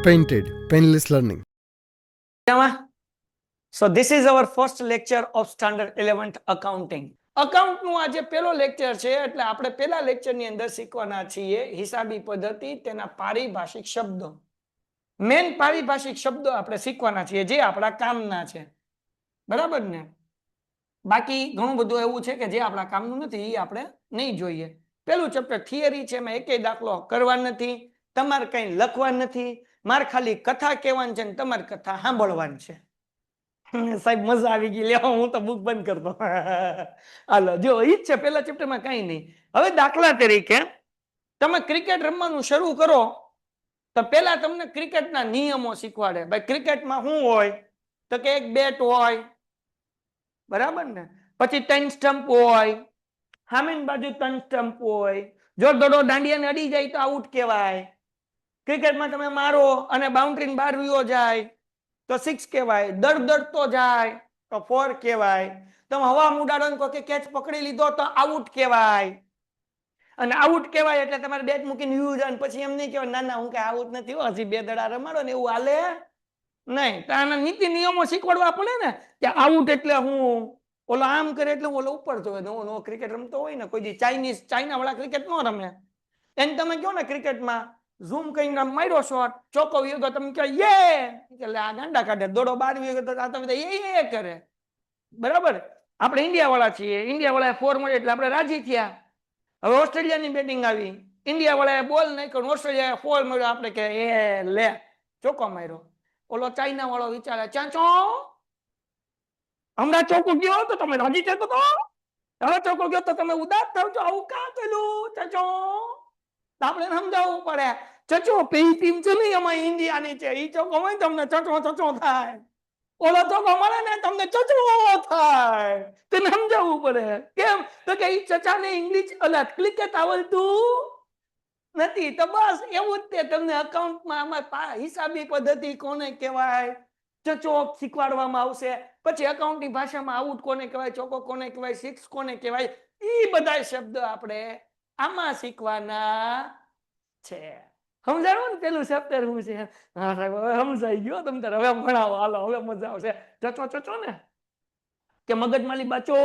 Painted, Painless Learning. So this is our first lecture of standard 11th accounting. Account નું આજે પેલો lecture છે એટલે આપણે પેલા લેક્ચર ની અંદર શીખવાના છીએ હિસાબી પદ્ધતિ તેના પારિભાષિક શબ્દો. મેન પારિભાષિક શબ્દો આપણે શીખવાના છીએ જે આપણા કામના છે. બરાબર ને? બાકી ઘણું બધું એવું છે કે જે આપણા કામનું નથી એ આપણે નહીં જોઈએ. પેલું ચેપ્ટર થિયરી છે એમાં એકેય દાખલો કરવા નથી, તમારે કંઈ લખવા નથી, મારે ખાલી કથા કહેવાની છે ને તમારે કથા સાંભળવાની છે. સાહેબ મજા આવી ગઈ, લેવા હું તો બુક બંધ કરતો. હાલો જો ઈ જ છે પેલા ચેપ્ટરમાં કઈ નહીં. હવે દાખલા તરીકે તમે ક્રિકેટ રમવાનું શરૂ કરો તો પેલા તમને ક્રિકેટના નિયમો શીખવાડે. ભાઈ ક્રિકેટમાં શું હોય તો કે એક બેટ હોય, બરાબર ને, પછી 3 સ્ટમ્પ હોય, સામેની બાજુ 3 સ્ટમ્પ હોય, જો દડો દાંડિયાને અડી જાય તો આઉટ કહેવાય. ક્રિકેટમાં તમે મારો અને બાઉન્ડ્રીની બહાર વયો જાય તો 6 કહેવાય, દડતો જાય તો 4 કહેવાય, તમે હવા ઉડાડો કે કેચ પકડી લીધો તો આઉટ કહેવાય. અને આઉટ કહેવાય એટલે તમારે બેટ મૂકીને યુ જાય પછી એમ નહીં કહેવાય ના ના હું કઈ આઉટ નથી હો, હજી 2 દડા રમાડો ને એવું હાલે નહીં. તો આના નીતિ નિયમો શીખવાડવા પડે ને કે આઉટ એટલે હું, ઓલો આમ કરે એટલે ઓલો ઉપર જોવે. નો ક્રિકેટ રમતો હોય ને કોઈ ચાઇના વાળા ક્રિકેટ ન રમે એને તમે કહો ને ક્રિકેટમાં ઝૂમ કરીને માર્યો શોટ, ચોકો વ્યો તો તમે કહો યે, એટલે આ ગાંડા કાઢે, દોડો 12 વ્યો તો આ તમે એ કરે. બરાબર? આપણે ઇન્ડિયા વાળા છીએ, ઇન્ડિયા વાળાએ 4 મળે એટલે આપણે રાજી થયા. હવે ઓસ્ટ્રેલિયાની બેટિંગ આવી, ઇન્ડિયા વાળાએ બોલ નાખ્યો, ઓસ્ટ્રેલિયાએ 4 મળ્યો, આપણે કે એ લે ચોકો માર્યો. ઓલો ચાઇના વાળો વિચારે ચાચો હમણાં ચોકો ગયો તો તમે રાજી થતો તો, હવે ચોકો ગયો તો તમે ઉદાસ થાવ છો, આવું કા પેલું ચાચો? આપણે સમજાવવું પડે ચચો પેલી ટીમ છે ને એમાં ઇન્ડિયાની છે, ઈ ચોકો હોય તમને ચચો થાય, ઓલો ચોકો મળે ને તમને ચચો થાય. તેને સમજાવવું પડે. કેમ તો કે ઈ ચચાને ઇંગ્લિશ અલા ક્રિકેટ આવડતું નથી. તો બસ એવું જ તે તમને અકાઉન્ટમાં આમાં હિસાબી પદ્ધતિ કોને કહેવાય, ચચો શીખવાડવામાં આવશે. પછી અકાઉન્ટની ભાષામાં આઉટ કોને કહેવાય, ચોકો કોને કહેવાય, 6 કોને કહેવાય, ઈ બધા શબ્દ આપણે આમાં શીખવાના છે. સમજાણું ને પેલું ચેપ્ટર હું છે? હા સાહેબ હવે સમજાઈ ગયો તમ તારે, હવે ભણાવો હાલો, હવે મજા આવશે. ચચો ને કે મગજમાલી બાચો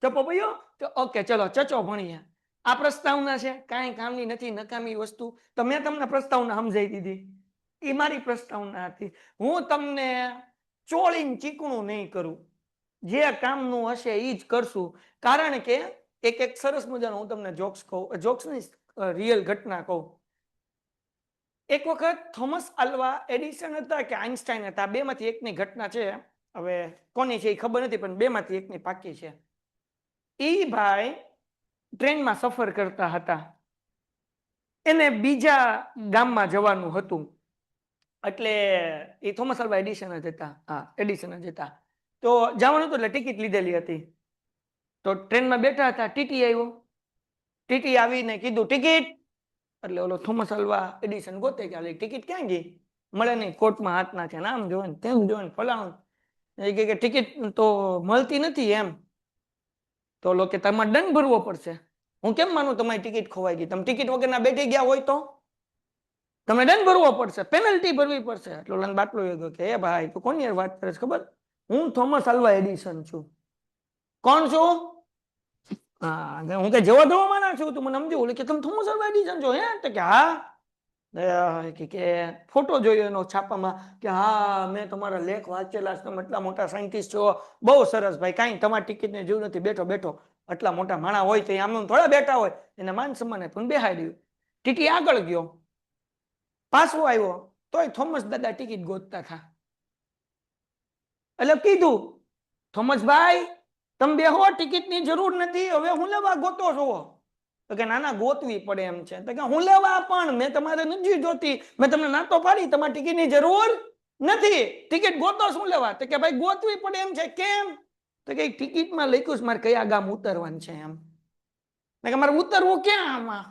ચપો પયો તો ઓકે ચલો ચચો ભણીએ. આ પ્રસ્તાવના છે, કાંઈ કામની નથી, નકામી વસ્તુ. તો મેં તમને પ્રસ્તાવના સમજાઈ દીધી, એ મારી પ્રસ્તાવના હતી. હું તમને ચોળીને ચીકણું નહીં કરું, જે કામનું હશે એ જ કરશું. કારણ કે એક સરસ મજાનો હું તમને જોક્સ કહું, જોક્સ ની રિયલ ઘટના કહું. એક વખત થોમસ આલ્વા એડિસન હતા કે આઇન્સ્ટાઈન હતા, બેમાંથી એકની ઘટના છે. હવે કોની છે એ ખબર નથી પણ બેમાંથી એકની પાકી છે. એ ભાઈ ટ્રેનમાં સફર કરતા હતા, એને બીજા ગામમાં જવાનું હતું. એટલે એ થોમસ આલ્વા એડિસન જ હતા. હા એડિસન જ હતા. તો જવાનું હતું એટલે ટિકિટ લીધેલી હતી. તો ટ્રેનમાં બેઠા હતા, ટીટી આવ્યો. ટીટી આવીને કીધું ટિકિટ. એટલે ઓલો થોમસ આલ્વા એડિસન ગોતે કે ટિકિટ ક્યાં ગઈ, મળે નહીં, કોર્ટમાં હાથ નાખે, આમ જોવે ને તેમ જોવે ને ફલાણું. એ કે ટિકિટ તો મળતી નથી એમ. તો ઓલો કે તમારે દંડ ભરવો પડશે. હું કેમ માનું તમારી ટિકિટ ખોવાઈ ગઈ, તમે ટિકિટ વગરના બેઠી ગયા હોય તો તમે દંડ ભરવો પડશે, પેનલ્ટી ભરવી પડશે. એટલે ઓલાને બાટલો ગયો કે એ ભાઈ તું કોની વાત કરે છે ખબર, હું થોમસ આલ્વા એડિસન છું. કોણ છું? હા હું કે જવા દવા માના છું, તું મને સમજ્યું કે તમે થોમસ આલ્વા એડિસન છો? હે તો કે હા, કે ફોટો જોયો એનો છાપામાં કે હા મેં તમારા લેખ વાંચેલા છે, તમે એટલા મોટા સાયન્ટિસ્ટ છો, બહુ સરસ ભાઈ, કાંઈ તમારી ટિકિટની જરૂર નથી, બેઠો બેઠો. આટલા મોટા માણા હોય તો આમ થોડા બેઠા હોય, એને માન સન્માન પણ બેહાડ્યું. ટીટી આગળ ગયો, પાછો આવ્યો, તોય થોમસ દાદા ટિકિટ ગોતતા હતા. એટલે કીધું થોમસ ભાઈ તમે બેહો, ટિકિટની જરૂર નથી, હવે હું લેવા ગોતો છો? તો કે ના ગોતવી પડે એમ છે. તો કે હું લેવા પણ મેં તમારે નથી જોતી, મેં તમને ના તો પાડી, તમારે ટિકિટની જરૂર નથી, ટિકિટ ગોતો શું લેવા? તો કે ભાઈ ગોતવી પડે એમ છે. કેમ? તો કે ટિકિટમાં લખ્યું છે મારે કયા ગામ ઉતરવાનું છે એમ. કે મારે ઉતરવું ક્યાં આમાં?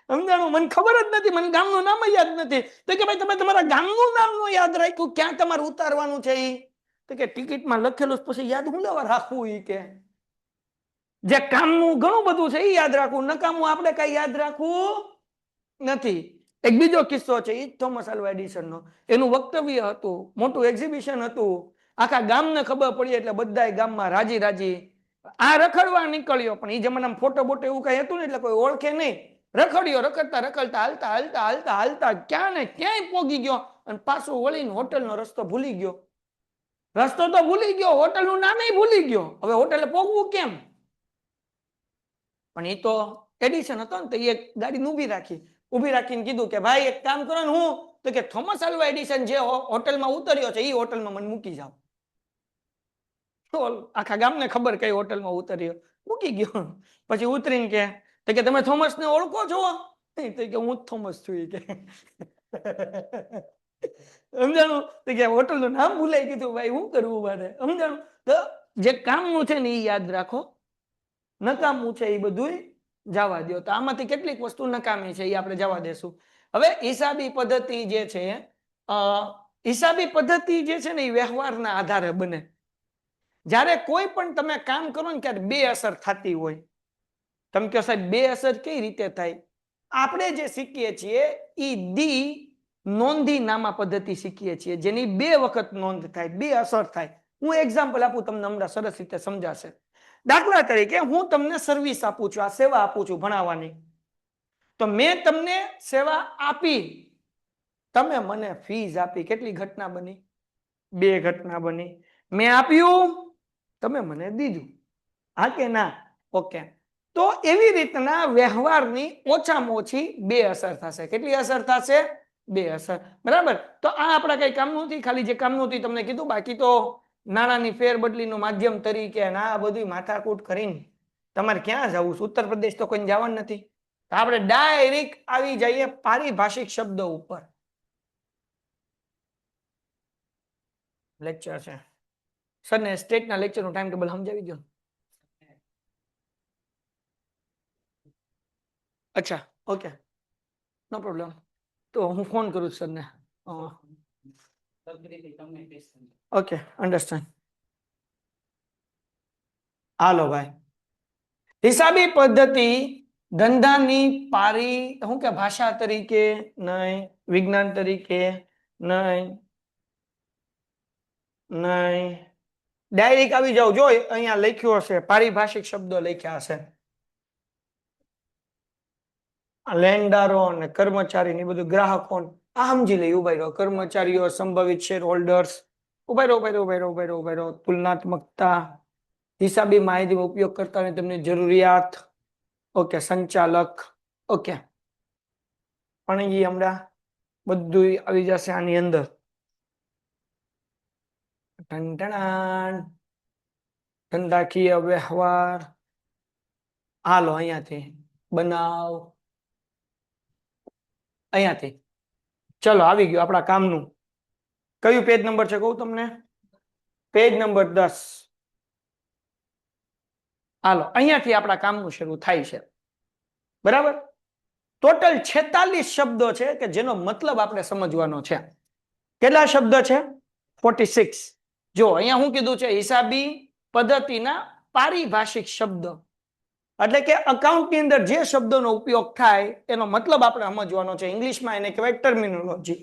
સમજાણું? મને ખબર જ નથી, મને ગામનું નામ યાદ નથી. તો કે ભાઈ તમે તમારા ગામનું નામ નું યાદ રાખ્યું, ક્યાં તમારે ઉતારવાનું છે એ? તો કે ટિકિટમાં લખેલું પછી યાદ હું લેવા રાખવું? એ કે જે કામનું ઘણું બધું છે એ યાદ રાખવું, નકામું આપણે કઈ યાદ રાખવું નથી. એક બીજો કિસ્સો છે એ થોમસ આલ્વા એડિસનનો. એનું વક્તવ્ય હતું, મોટું એક્ઝિબિશન હતું, આખા ગામને ખબર પડી એટલે બધા ગામમાં રાજી રાજી આ રખડવા નીકળ્યો. પણ એ જમાનામાં ફોટો બોટો એવું કઈ હતું ને એટલે કોઈ ઓળખે નહીં. રખડ્યો, રખડતા રખડતા હાલતા હાલતા હાલતા હાલતા ક્યાં ને ક્યાંય પોગી ગયો અને પાછું વળીને હોટલનો રસ્તો ભૂલી ગયો. રસ્તો તો ભૂલી ગયો, હોટલનું નામે ભૂલી ગયો. હવે હોટલે પોગવું કેમ? પણ એ તો એડિશન હતો ને, તો એ ગાડી ઊભી રાખીને કીધું કે ભાઈ એક કામ કરો ને, હું તો કે થોમસ આલ્વા એડિસન જે હોટલમાં ઉતર્યો છે એ હોટલમાં મને મૂકી જાઓ. તો આખા ગામને ખબર કઈ હોટલમાં ઉતર્યો, મૂકી ગયો. પછી ઉતરીને કે તમે થોમસ ને ઓળખો છો? તો કે હું જ થોમસ છું કે. સમજાણું? તો કે હોટલનું નામ ભૂલાઈ ગયું. ભાઈ શું કરવું મારે? સમજાણું? તો જે કામનું છે ને એ યાદ રાખો, નકામું છે એ બધું જવા દો. તો આમાંથી કેટલીક વસ્તુ નકામી છે એ આપણે જવા દેશું. હવે હિસાબી પદ્ધતિ જે છે, હિસાબી પદ્ધતિ જે છે ને એ વ્યવહારના આધારે બને. જ્યારે કોઈ પણ તમે કામ કરો ને ત્યારે બે અસર થતી હોય. તમે કહો સાહેબ બે અસર કઈ રીતે થાય? આપણે જે શીખીએ છીએ એ નોંધી નામા પદ્ધતિ શીખીએ છીએ, જેની બે વખત નોંધ થાય, બે અસર થાય. હું એક્ઝામ્પલ આપું તમને, હમણાં સરસ રીતે સમજાશે. દાખલા તરીકે હું તમને સર્વિસ આપું છું, આ સેવા આપું છું ભણાવવાની. તો મેં તમને સેવા આપી, તમે મને ફીસ આપી. કેટલી ઘટના બની? બે ઘટના બની. મેં આપ્યું, તમે મને દીધું. હા કે ના? ઓકે. તો એવી રીતના વ્યવહારની ઓછામાં ઓછી બે અસર થશે. કેટલી અસર થશે? બે અસર. બરાબર? તો આ આપણા કઈ કામનું નથી, ખાલી જે કામનું હતું તમને કીધું. બાકી તો નાણાંની ફેરબદલીનું માધ્યમ તરીકે આ બધી માથાકૂટ કરીને તમારે ક્યાં જવું છે? ઉત્તર પ્રદેશ તો કોઈ જવાનું નથી. આપણે ડાયરેક્ટ આવી જઈએ પારિભાષિક શબ્દો ઉપર. લેક્ચર છે સર ને સ્ટેટના લેક્ચરનું ટાઈમ ટેબલ સમજાવી દો. અચ્છા, ઓકે, નો પ્રોબ્લેમ. તો હું ફોન કરું સર ને. Okay, understand. હાલો ભાઈ, હિસાબી પદ્ધતિ ધંધાની પારી શું કે ભાષા તરીકે નહીં, વિજ્ઞાન તરીકે નહીં, નહીં. ડાયરેક્ટ આવી જાવ. જો અહીંયા લખ્યું હશે, પારિભાષિક શબ્દો લખ્યા હશે. લેણદારો અને કર્મચારી ને બધું, ગ્રાહકો આ સમજી લઈ. ઉભા રહ્યો. કર્મચારીઓ, સંભવિત શેર હોલ્ડર્સ. ઉભા રહ્યો. તુલનાત્મકતા, હિસાબી માહિતી ઉપયોગ કરતા તેમની જરૂરિયાત. ઓકે, સંચાલક. ઓકે, પણ એ હમણાં બધું આવી જશે આની અંદર. ધંધાકીય વ્યવહાર. હાલો અહીંયાથી બનાવ, અહીંયાથી ચલો આવી ગયું આપણા કામનું. કયું પેજ નંબર છે કહું તમને? Page number 10. હાલો અહીંયાથી આપણા કામનું શરૂ થાય છે. બરાબર? ટોટલ 46 શબ્દો છે કે જેનો મતલબ આપણે સમજવાનો છે. કેટલા શબ્દ છે? 46. જો અહીંયા હું કીધું છે હિસાબી પદ્ધતિના પારિભાષિક શબ્દ, એટલે કે અકાઉન્ટની અંદર જે શબ્દોનો ઉપયોગ થાય એનો મતલબ આપણે સમજવાનો છે. ઇંગ્લિશમાં એને કહેવાય ટર્મિનોલોજી.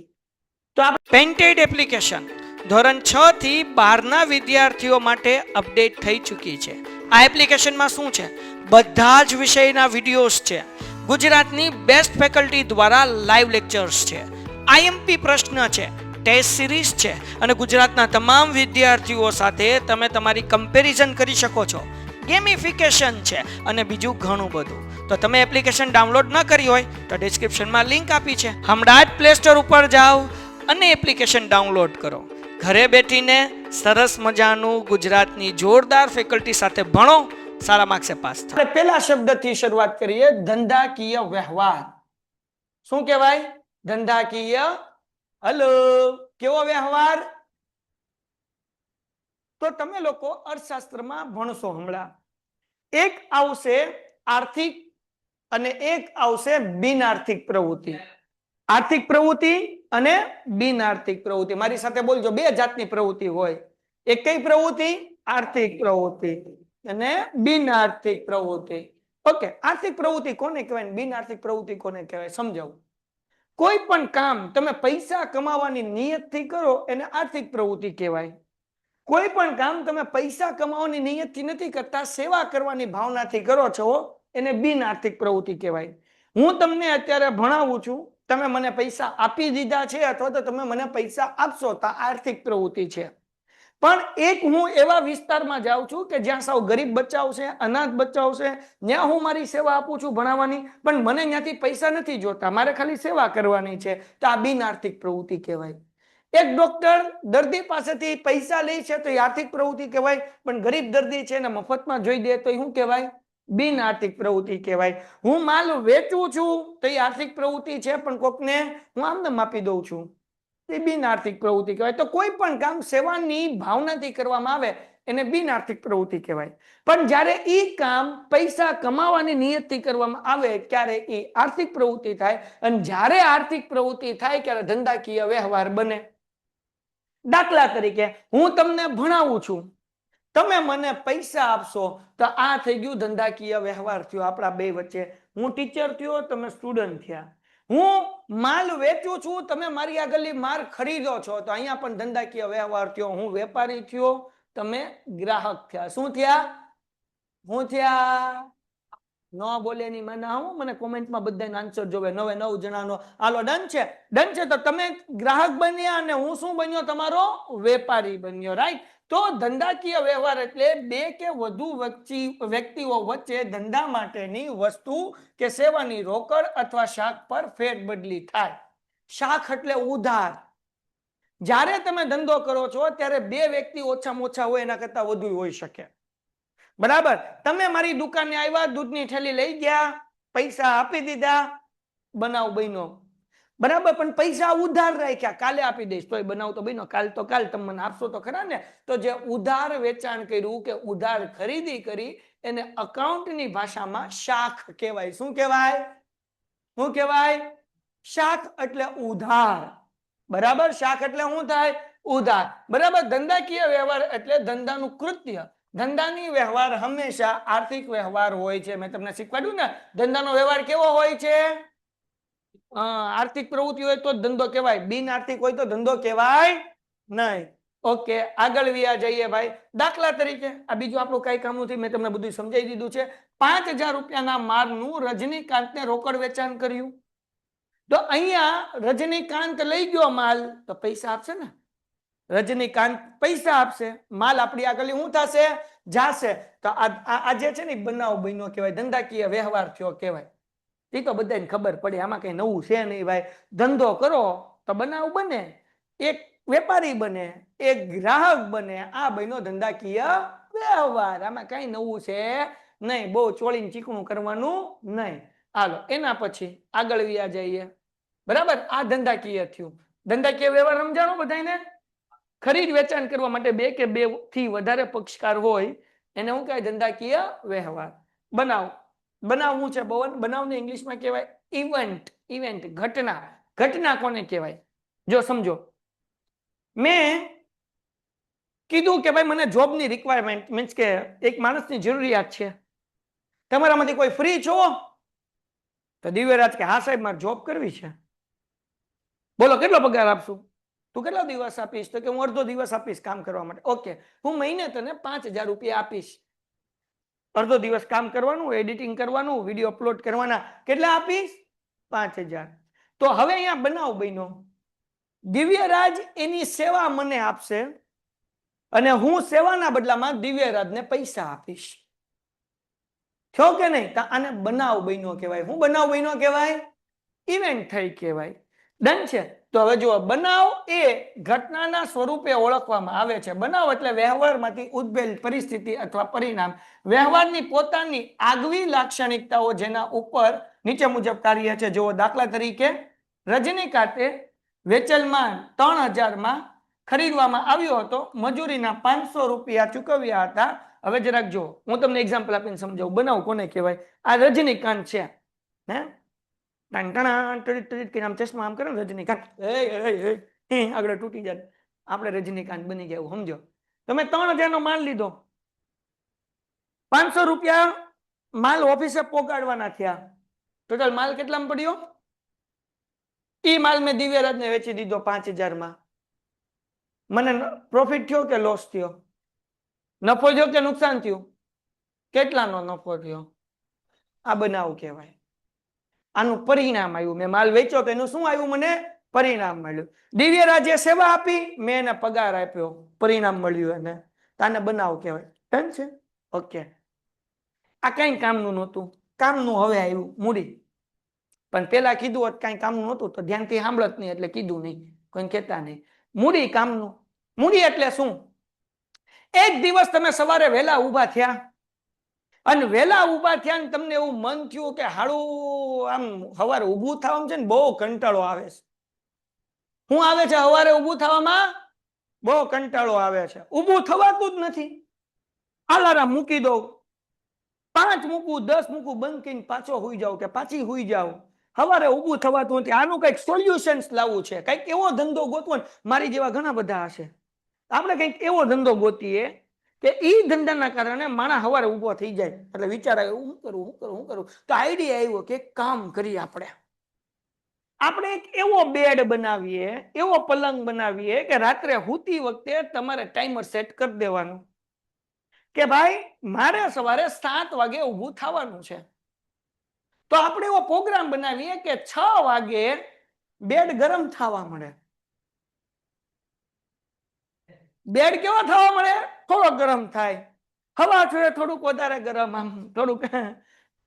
તો આપણે પેન્ટેડ એપ્લિકેશન ધોરણ 6 થી 12ના વિદ્યાર્થીઓ માટે અપડેટ થઈ ચૂકી છે. આ એપ્લિકેશનમાં શું છે? બધા જ વિષયના વિડીયોઝ છે. ગુજરાતની બેસ્ટ ફેકલ્ટી દ્વારા લાઈવ લેક્ચર્સ છે. આઈએમપી પ્રશ્ન છે, ટેસ્ટ સિરીઝ છે અને ગુજરાતના તમામ વિદ્યાર્થીઓ સાથે તમે તમારી કમ્પેરિઝન કરી શકો છો. ગેમિફિકેશન છે અને બીજું ઘણું બધું. તો તમે એપ્લિકેશન ડાઉનલોડ ન કરી હોય તો ડિસ્ક્રિપ્શનમાં લિંક આપી છે. હમણાં જ પ્લે સ્ટોર ઉપર જાઓ અને એપ્લિકેશન ડાઉનલોડ કરો. ઘરે બેઠીને સરસ મજાનું ગુજરાતની જોરદાર ફેકલ્ટી સાથે ભણો, સારા માર્ક્સે પાસ થાય. પહેલા શબ્દથી શરૂઆત કરીએ. ધંધાકીય વ્યવહાર. શું કહેવાય? ધંધાકીય. હલો, કેવો વ્યવહાર? તો તમે લોકો અર્થશાસ્ત્રમાં ભણશો હમણાં. એક આવશે આર્થિક અને એક આવશે બિન આર્થિક પ્રવૃત્તિ. આર્થિક પ્રવૃત્તિ અને બિન આર્થિક પ્રવૃત્તિ. મારી સાથે બોલજો. બે જાતની પ્રવૃત્તિ હોય. એક કઈ પ્રવૃત્તિ? આર્થિક પ્રવૃત્તિ અને બિન આર્થિક પ્રવૃત્તિ. ઓકે, આર્થિક પ્રવૃત્તિ કોને કહેવાય, બિન આર્થિક પ્રવૃત્તિ કોને કહેવાય સમજાવું. કોઈ પણ કામ તમે પૈસા કમાવાની નિયતથી કરો એને આર્થિક પ્રવૃત્તિ કહેવાય. કોઈ પણ કામ તમે પૈસા કમાવાની નિયતથી નથી કરતા, સેવા કરવાની ભાવનાથી કરો છો, એને બિન આર્થિક પ્રવૃત્તિ કહેવાય. હું તમને અત્યારે ભણાવું છું, તમે મને પૈસા આપી દીધા છે અથવા તો તમે મને પૈસા આપશો તો આર્થિક પ્રવૃત્તિ છે. પણ એક હું એવા વિસ્તારમાં જાઉં છું કે જ્યાં સાવ ગરીબ બચ્ચાઓ છે, અનાથ બચ્ચાઓ છે, ત્યાં હું મારી સેવા આપું છું ભણાવવાની, પણ મને ત્યાંથી પૈસા નથી જોતા, મારે ખાલી સેવા કરવાની છે, તો આ બિન આર્થિક પ્રવૃત્તિ કહેવાય. એક ડોક્ટર દર્દી પાસેથી પૈસા લે છે તો એ આર્થિક પ્રવૃત્તિ કહેવાય, પણ ગરીબ દર્દી છે એને મફતમાં જોઈ દે તો એ શું કહેવાય? બિન આર્થિક પ્રવૃત્તિ કહેવાય. હું માલ વેચું છું તો એ આર્થિક પ્રવૃત્તિ છે, પણ કોકને હું આમને આપી દઉં છું, એ બિન આર્થિક પ્રવૃત્તિ કહેવાય. તો કોઈ પણ કામ સેવાની ભાવનાથી કરવામાં આવે એને બિન આર્થિક પ્રવૃત્તિ કહેવાય. પણ જ્યારે એ કામ પૈસા કમાવાની નિયતથી કરવામાં આવે ત્યારે એ આર્થિક પ્રવૃત્તિ થાય. અને જ્યારે આર્થિક પ્રવૃત્તિ થાય ત્યારે ધંધાકીય વ્યવહાર બને. દાખલા તરીકે હું તમને ભણાવું છું, તમે મને પૈસા આપશો તો આ થઈ ગયું ધંધાકીય વ્યવહાર થયો આપણા બે વચ્ચે. હું ટીચર થયો, તમે સ્ટુડન્ટ થયા. હું માલ વેચું છું, તમે મારી આગળની માલ ખરીદો છો, તો અહીંયા પણ ધંધાકીય વ્યવહાર થયો. હું વેપારી થયો, તમે ગ્રાહક થયા. શું થયા? હું થયા? ન બોલે ની મને હું મને કોમેન્ટમાં બધાને આન્સર જોવે, 9 જણાનો. હાલો ડન છે, ડન છે. તો તમે ગ્રાહક બન્યા અને હું શું બન્યો? તમારો વેપારી બન્યો, રાઈટ? તો ધંધાકીય વ્યવહાર એટલે બે કે વધુ વ્યક્તિઓ વચ્ચે ધંધા માટેની વસ્તુ કે સેવાની રોકડ અથવા શાખ પર ફેરબદલી થાય. શાખ એટલે ઉધાર. જ્યારે તમે ધંધો કરો છો ત્યારે બે વ્યક્તિ ઓછામાં ઓછા હોય, એના કરતા વધુ હોઈ શકે. બરાબર? તમે મારી દુકાને આવ્યા, દૂધની થેલી લઈ ગયા, પૈસા આપી દીધા, બનાવ બન્યો. બરાબર? પણ પૈસા ઉધાર રાખ્યા, કાલે આપી દઈશ, તોય બનાવ તો બન્યો. કાલ તો કાલ, તમે મને આપશો તો ખરા ને? તો જે ઉધાર વેચાણ કર્યું કે ઉધાર ખરીદી કરી એને અકાઉન્ટની ભાષામાં શાખ કહેવાય. શું કહેવાય? શું કહેવાય? શાખ એટલે ઉધાર. બરાબર? શાખ એટલે શું થાય? ઉધાર. બરાબર? ધંધાકીય વ્યવહાર એટલે ધંધાનું કૃત્ય. ધંધાની વ્યવહાર હંમેશા આર્થિક વ્યવહાર હોય છે. મેં તમને શીખવાડ્યું ને, ધંધાનો વ્યવહાર કેવો હોય છે? આર્થિક પ્રવૃત્તિ હોય તો ધંધો કહેવાય, બિન આર્થિક હોય તો ધંધો કહેવાય નહીં. ઓકે, આગળ વ્યા જઈએ ભાઈ. દાખલા તરીકે આ બીજું આપણું કઈ કામ નથી, મેં તમને બધું સમજાવી દીધું છે. 5,000 રૂપિયાના માલનું રજનીકાંતને રોકડ વેચાણ કર્યું. તો અહીંયા રજનીકાંત લઈ ગયો માલ, તો પૈસા આપશે ને? રજનીકાંત પૈસા આપશે, માલ આપણી આગળ શું થશે? જાશે. તો આ જે છે ને બનાવ બન્યો કહેવાય, ધંધાકીય વ્યવહાર થયો કહેવાય. એ તો બધાને ખબર પડે, આમાં કઈ નવું છે નહીં ભાઈ. ધંધો કરો તો બનાવ બને, એક વેપારી બને, એક ગ્રાહક બને, આ બન્યો ધંધાકીય વ્યવહાર. આમાં કઈ નવું છે નહીં, બહુ ચોળીને ચીકણું કરવાનું નહીં. હાલો એના પછી આગળ વ્યા જઈએ. બરાબર? આ ધંધાકીય થયું. ધંધાકીય વ્યવહાર સમજાણો બધાને? ખરીદ વેચાણ કરવા માટે બે કે બે થી વધારે પક્ષકાર હોય એને શું કહેવાય? ધંધાકીય વ્યવહાર. બનાવ, બનાવ શું છે ભવન? બનાવને ઇંગ્લિશમાં કહેવાય ઇવેન્ટ. ઇવેન્ટ ઘટના. ઘટના કોને કહેવાય? જો સમજો, મેં કીધું કે ભાઈ મને જોબની રિક્વાયરમેન્ટ, મીન્સ કે એક માણસની જરૂરિયાત છે, તમારામાંથી કોઈ ફ્રી છો? તો દિવ્યરાજ કે હા સાહેબ, મારે જોબ કરવી છે. બોલો કેટલો પગાર આપશું? તું કેટલો દિવસ આપીશ? તો કે હું અડધો દિવસ આપીશ કામ કરવા માટે. ઓકે, હું મહિને તને 5,000 રૂપિયા આપીશ. અડધો દિવસ કામ કરવાનું, એડિટિંગ કરવાનું, વિડીયો અપલોડ કરવાના. કેટલા આપીશ? 5,000. તો હવે અહીંયા બનાવ બન્યો, દિવ્યરાજ એની સેવા મને આપશે અને હું સેવાના બદલામાં દિવ્યરાજને પૈસા આપીશ. થયો કે નહીં? તો આને બનાવ બન્યો કહેવાય. હું બનાવ બન્યો કહેવાય? ઇવેન્ટ થઈ કહેવાય. ડન છે? તો હવે જુઓ, બનાવ એ ઘટનાના સ્વરૂપે ઓળખવામાં આવે છે. બનાવ એટલે વ્યવહારમાંથી ઉદ્ભવેલ પરિસ્થિતિ અથવા પરિણામ. વ્યવહારની પોતાની આગવી લાક્ષણિકતાઓ જેના ઉપર નીચે મુજબ કાર્ય છે. જુઓ દાખલા તરીકે, રજનીકાંતે વેચેલ માલ 3,000 માં ખરીદવામાં આવ્યો હતો, મજૂરીના 500 રૂપિયા ચૂકવ્યા હતા. હવે જરાક જો, હું તમને એક્ઝામ્પલ આપીને સમજાવું. બનાવ કોને કહેવાય? આ રજનીકાંત છે, હે આમ ચશ્મા આમ કરે ને રજનીકાંત, આગળ તૂટી જાય, આપણે રજનીકાંત બની ગયા એવું સમજો. તમે 3,000 નો માલ લીધો, 500 રૂપિયા માલ ઓફિસે પોગાડવાના થયા, ટોટલ માલ કેટલામાં પડ્યો? ઈ માલ મેં દિવ્યરાજને વેચી દીધો 5,000 માં, મને પ્રોફિટ થયો કે લોસ થયો? નફો થયો કે નુકસાન થયું? કેટલાનો નફો થયો? આ બનાવ કહેવાય. આનું પરિણામ આવ્યું. મેં માલ વેચ્યો તો એનું શું આવ્યું? મને પરિણામ મળ્યું. દિવ્યરાજે સેવા આપી, મેં એને પગાર આપ્યો, પરિણામ મળ્યું એને. આને બનાવ કહેવાય. કેમ છે? ઓકે. આ કઈ કામનું નહોતું, કામનું હવે આવ્યું મૂડી. પણ પેલા કીધું હોત કઈ કામનું નહોતું તો ધ્યાનથી સાંભળત નહીં, એટલે કીધું નહીં, કોઈ કહેતા નહીં. મૂડી કામનું. મૂડી એટલે શું? એક દિવસ તમે સવારે વહેલા ઊભા થયા અને વહેલા ઊભા થયા ને તમને એવું મન થયું કે હાડું આમ સવારે ઊભું થવામાં છે ને બહુ કંટાળો આવે છે. શું આવે છે સવારે ઊભું થવામાં? બહુ કંટાળો આવે છે, ઊભું થવાતું જ નથી. અલાર્મ મૂકી દો, 5 મૂકું, 10 મૂકું, બંધ કરીને પાછો હુઈ જાવ કે પાછી હુઈ જાવ, સવારે ઊભું થવાતું નથી. આનું કઈક સોલ્યુશન્સ લાવવું છે, કઈક એવો ધંધો ગોતવો. મારી જેવા ઘણા બધા હશે. આપણે કઈક એવો ધંધો ગોતીએ કે ઈ ધંધાના કારણે માણસ સવારે ઊભો થઈ જાય. એટલે વિચાર આવ્યો, હું કરું. તો આઈડિયા આવ્યો કે કામ કરીએ આપણે એક એવો બેડ બનાવીએ, એવો પલંગ બનાવીએ કે રાત્રે સૂતી વખતે તમારે ટાઈમર સેટ કરી દેવાનું કે ભાઈ મારે સવારે 7 વાગે ઊભું થવાનું છે. તો આપણે એવો પ્રોગ્રામ બનાવીએ કે 6 વાગે બેડ ગરમ થવા મળે. બેડ કેવો થવા મળે? થોડો ગરમ થાય. હવા છે થોડુંક વધારે ગરમ, આમ થોડુંક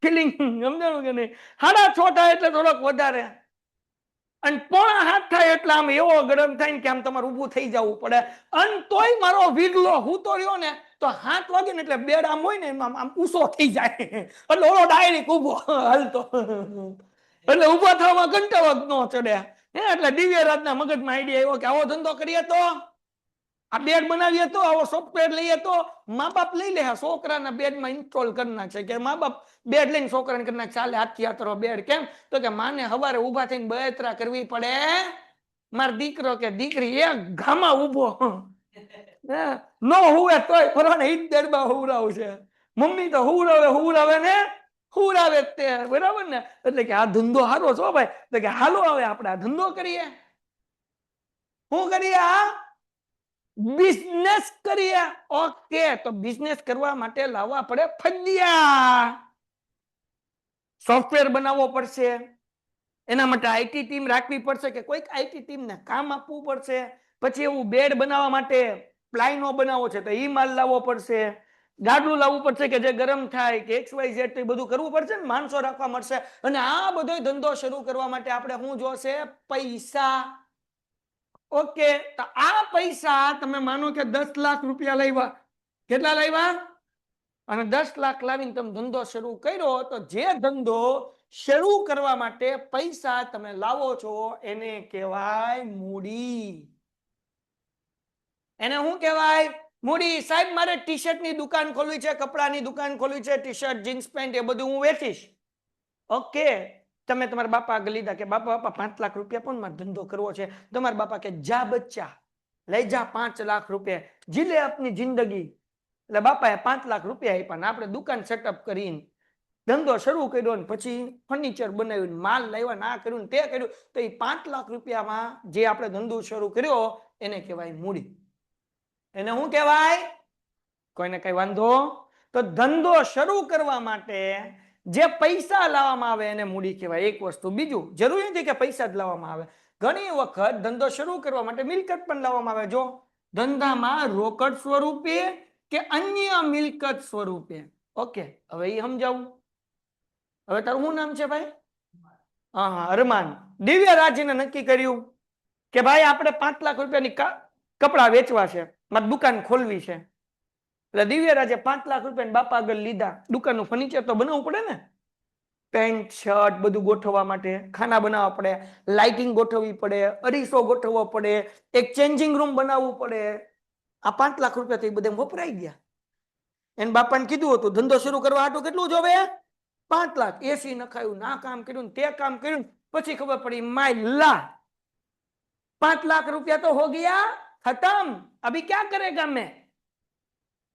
ફિલિંગ, સમજાણું કે નહીં? 6:30 થાય એટલે થોડોક વધારે, અને 6:45 થાય એટલે આમ એવો ગરમ થાય ને કે આમ તમારે ઊભું થઈ જવું પડે. અને તોય મારો વીગલો હું તો રહ્યો ને તો 7 વાગે ને એટલે બેડ આમ હોય ને એમાં આમ ઊંચો થઈ જાય, એટલે ઓલો ડાયરેક્ટ ઊભો હાલતો, એટલે ઊભો થવામાં કંટાળો જ ન ચડે. એટલે દિવ્યરાજના મગજમાં આઈડિયા આવ્યો કે આવો ધંધો કરીએ તો, આ બેડ બનાવીએ તો, આવો સોફ્ટવેર લઈએ તો મા બાપ લઈ લે, છોકરાના બેડમાં ઇન્સ્ટોલ કરી નાખશે કે મા બાપ બેડ લઈને છોકરાને કરી નાખે, ચાલે હાથથી હાથરો બેડ. કેમ? તો કે માને સવારે ઊભા થઈને બળતરા કરવી પડે, મારો દીકરો કે દીકરી એક ઘામાં ઊભો ન હુવે તોય ફરવાને ઈ બેડમાં હુવરાવ છે. મમ્મી તો હુવરાવે ને હુવરાવે તે, બરાબર ને? એટલે કે આ ધંધો સારો છો ભાઈ. તો કે હાલો હવે આપણે આ ધંધો કરીએ. શું કરીએ? આ બિઝનેસ કરીએ. ઓકે, તો બિઝનેસ કરવા માટે લાવવા પડે ફંડિયા, સોફ્ટવેર બનાવવો પડશે. એના માટે આઈટી ટીમ રાખવી પડશે કે કોઈક આઈટી ટીમને કામ આપવું પડશે. પછી એવું બેડ બનાવવા માટે પ્લાયનો બનાવવો છે તો ઈ માલ લાવવો પડશે. ગાડલું લાવવું પડશે કે જે ગરમ થાય કે XYZ બધું કરવું પડશે ને, માણસો રાખવા મળશે. અને આ બધો ધંધો શરૂ કરવા માટે આપણે શું જોશે? પૈસા. ઓકે, તો આ પૈસા તમે માનો કે 10 લાખ રૂપિયા લાવ્યા. કેટલા લાવ્યા? અને 10 લાખ લાવીને તમે ધંધો શરૂ કર્યો, તો જે ધંધો શરૂ કરવા માટે પૈસા તમે લાવો છો એને કહેવાય મૂડી. એને શું કહેવાય? મૂડી. સાહેબ મારે ટી શર્ટની દુકાન ખોલવી છે, કપડાની દુકાન ખોલવી છે, ટી શર્ટ, જીન્સ પેન્ટ એ બધું હું વેચીશ. ઓકે, તમે તમારા બાપા આગળ લીધા કે બાપા 5 લાખ રૂપિયા પણ મારે ધંધો કરવો છે. તમારા બાપા કે જા બચ્ચા લઈ જા 5 લાખ રૂપિયા, જીલે આપની જિંદગી. એટલે બાપાએ 5 લાખ રૂપિયા આપ્યા ને આપણે દુકાન સેટઅપ કરીને ધંધો શરૂ કર્યો ને પછી ફર્નિચર બનાવ્યું, માલ લાવ્યા, ના કર્યું ને તે કર્યું. તો એ 5 લાખ રૂપિયામાં જે આપણે ધંધો શરૂ કર્યો એને કહેવાય મૂડી. એને શું કહેવાય? કોઈને કઈ વાંધો? તો ધંધો શરૂ કરવા માટે જે પૈસા લાવવામાં આવે એને મૂડી કહેવાય. એક વસ્તુ. બીજું, જરૂરી નથી કે પૈસા જ લાવવામાં આવે. ઘણી વખત ધંધો શરૂ કરવા માટે મિલકત પણ લાવવામાં આવે. જો ધંધામાં રોકડ સ્વરૂપે કે અન્ય મિલકત સ્વરૂપે. ઓકે, હવે એ સમજાવું. હવે તારું શું નામ છે ભાઈ? હા, અરમાન. દિવ્યરાજને નક્કી કર્યું કે ભાઈ આપણે 5 લાખ રૂપિયાની કપડા વેચવા છે, મારી દુકાન ખોલવી છે. એટલે દિવ્યરાજે 5 લાખ રૂપિયા બાપા આગળ લીધા. દુકાનનું ફર્નિચર તો બનાવવું પડે ને, પેન્ટ શર્ટ બધું ગોઠવવા માટે, ખાના બનાવવા પડે, લાઇટિંગ ગોઠવવી પડે, અરીસો ગોઠવવો પડે, એક ચેન્જિંગ રૂમ બનાવવું પડે. આ 5 લાખ રૂપિયા તો એ બધા વપરાઈ ગયા. એને બાપાને કીધું હતું ધંધો શરૂ કરવા હાટું કેટલું જોવે? 5 લાખ. એસી નખાયું, ના કામ કર્યું, તે કામ કર્યું. પછી ખબર પડી માય લા 5 લાખ रुपया तो हो गया खत्म, अभी क्या करेगा मैं?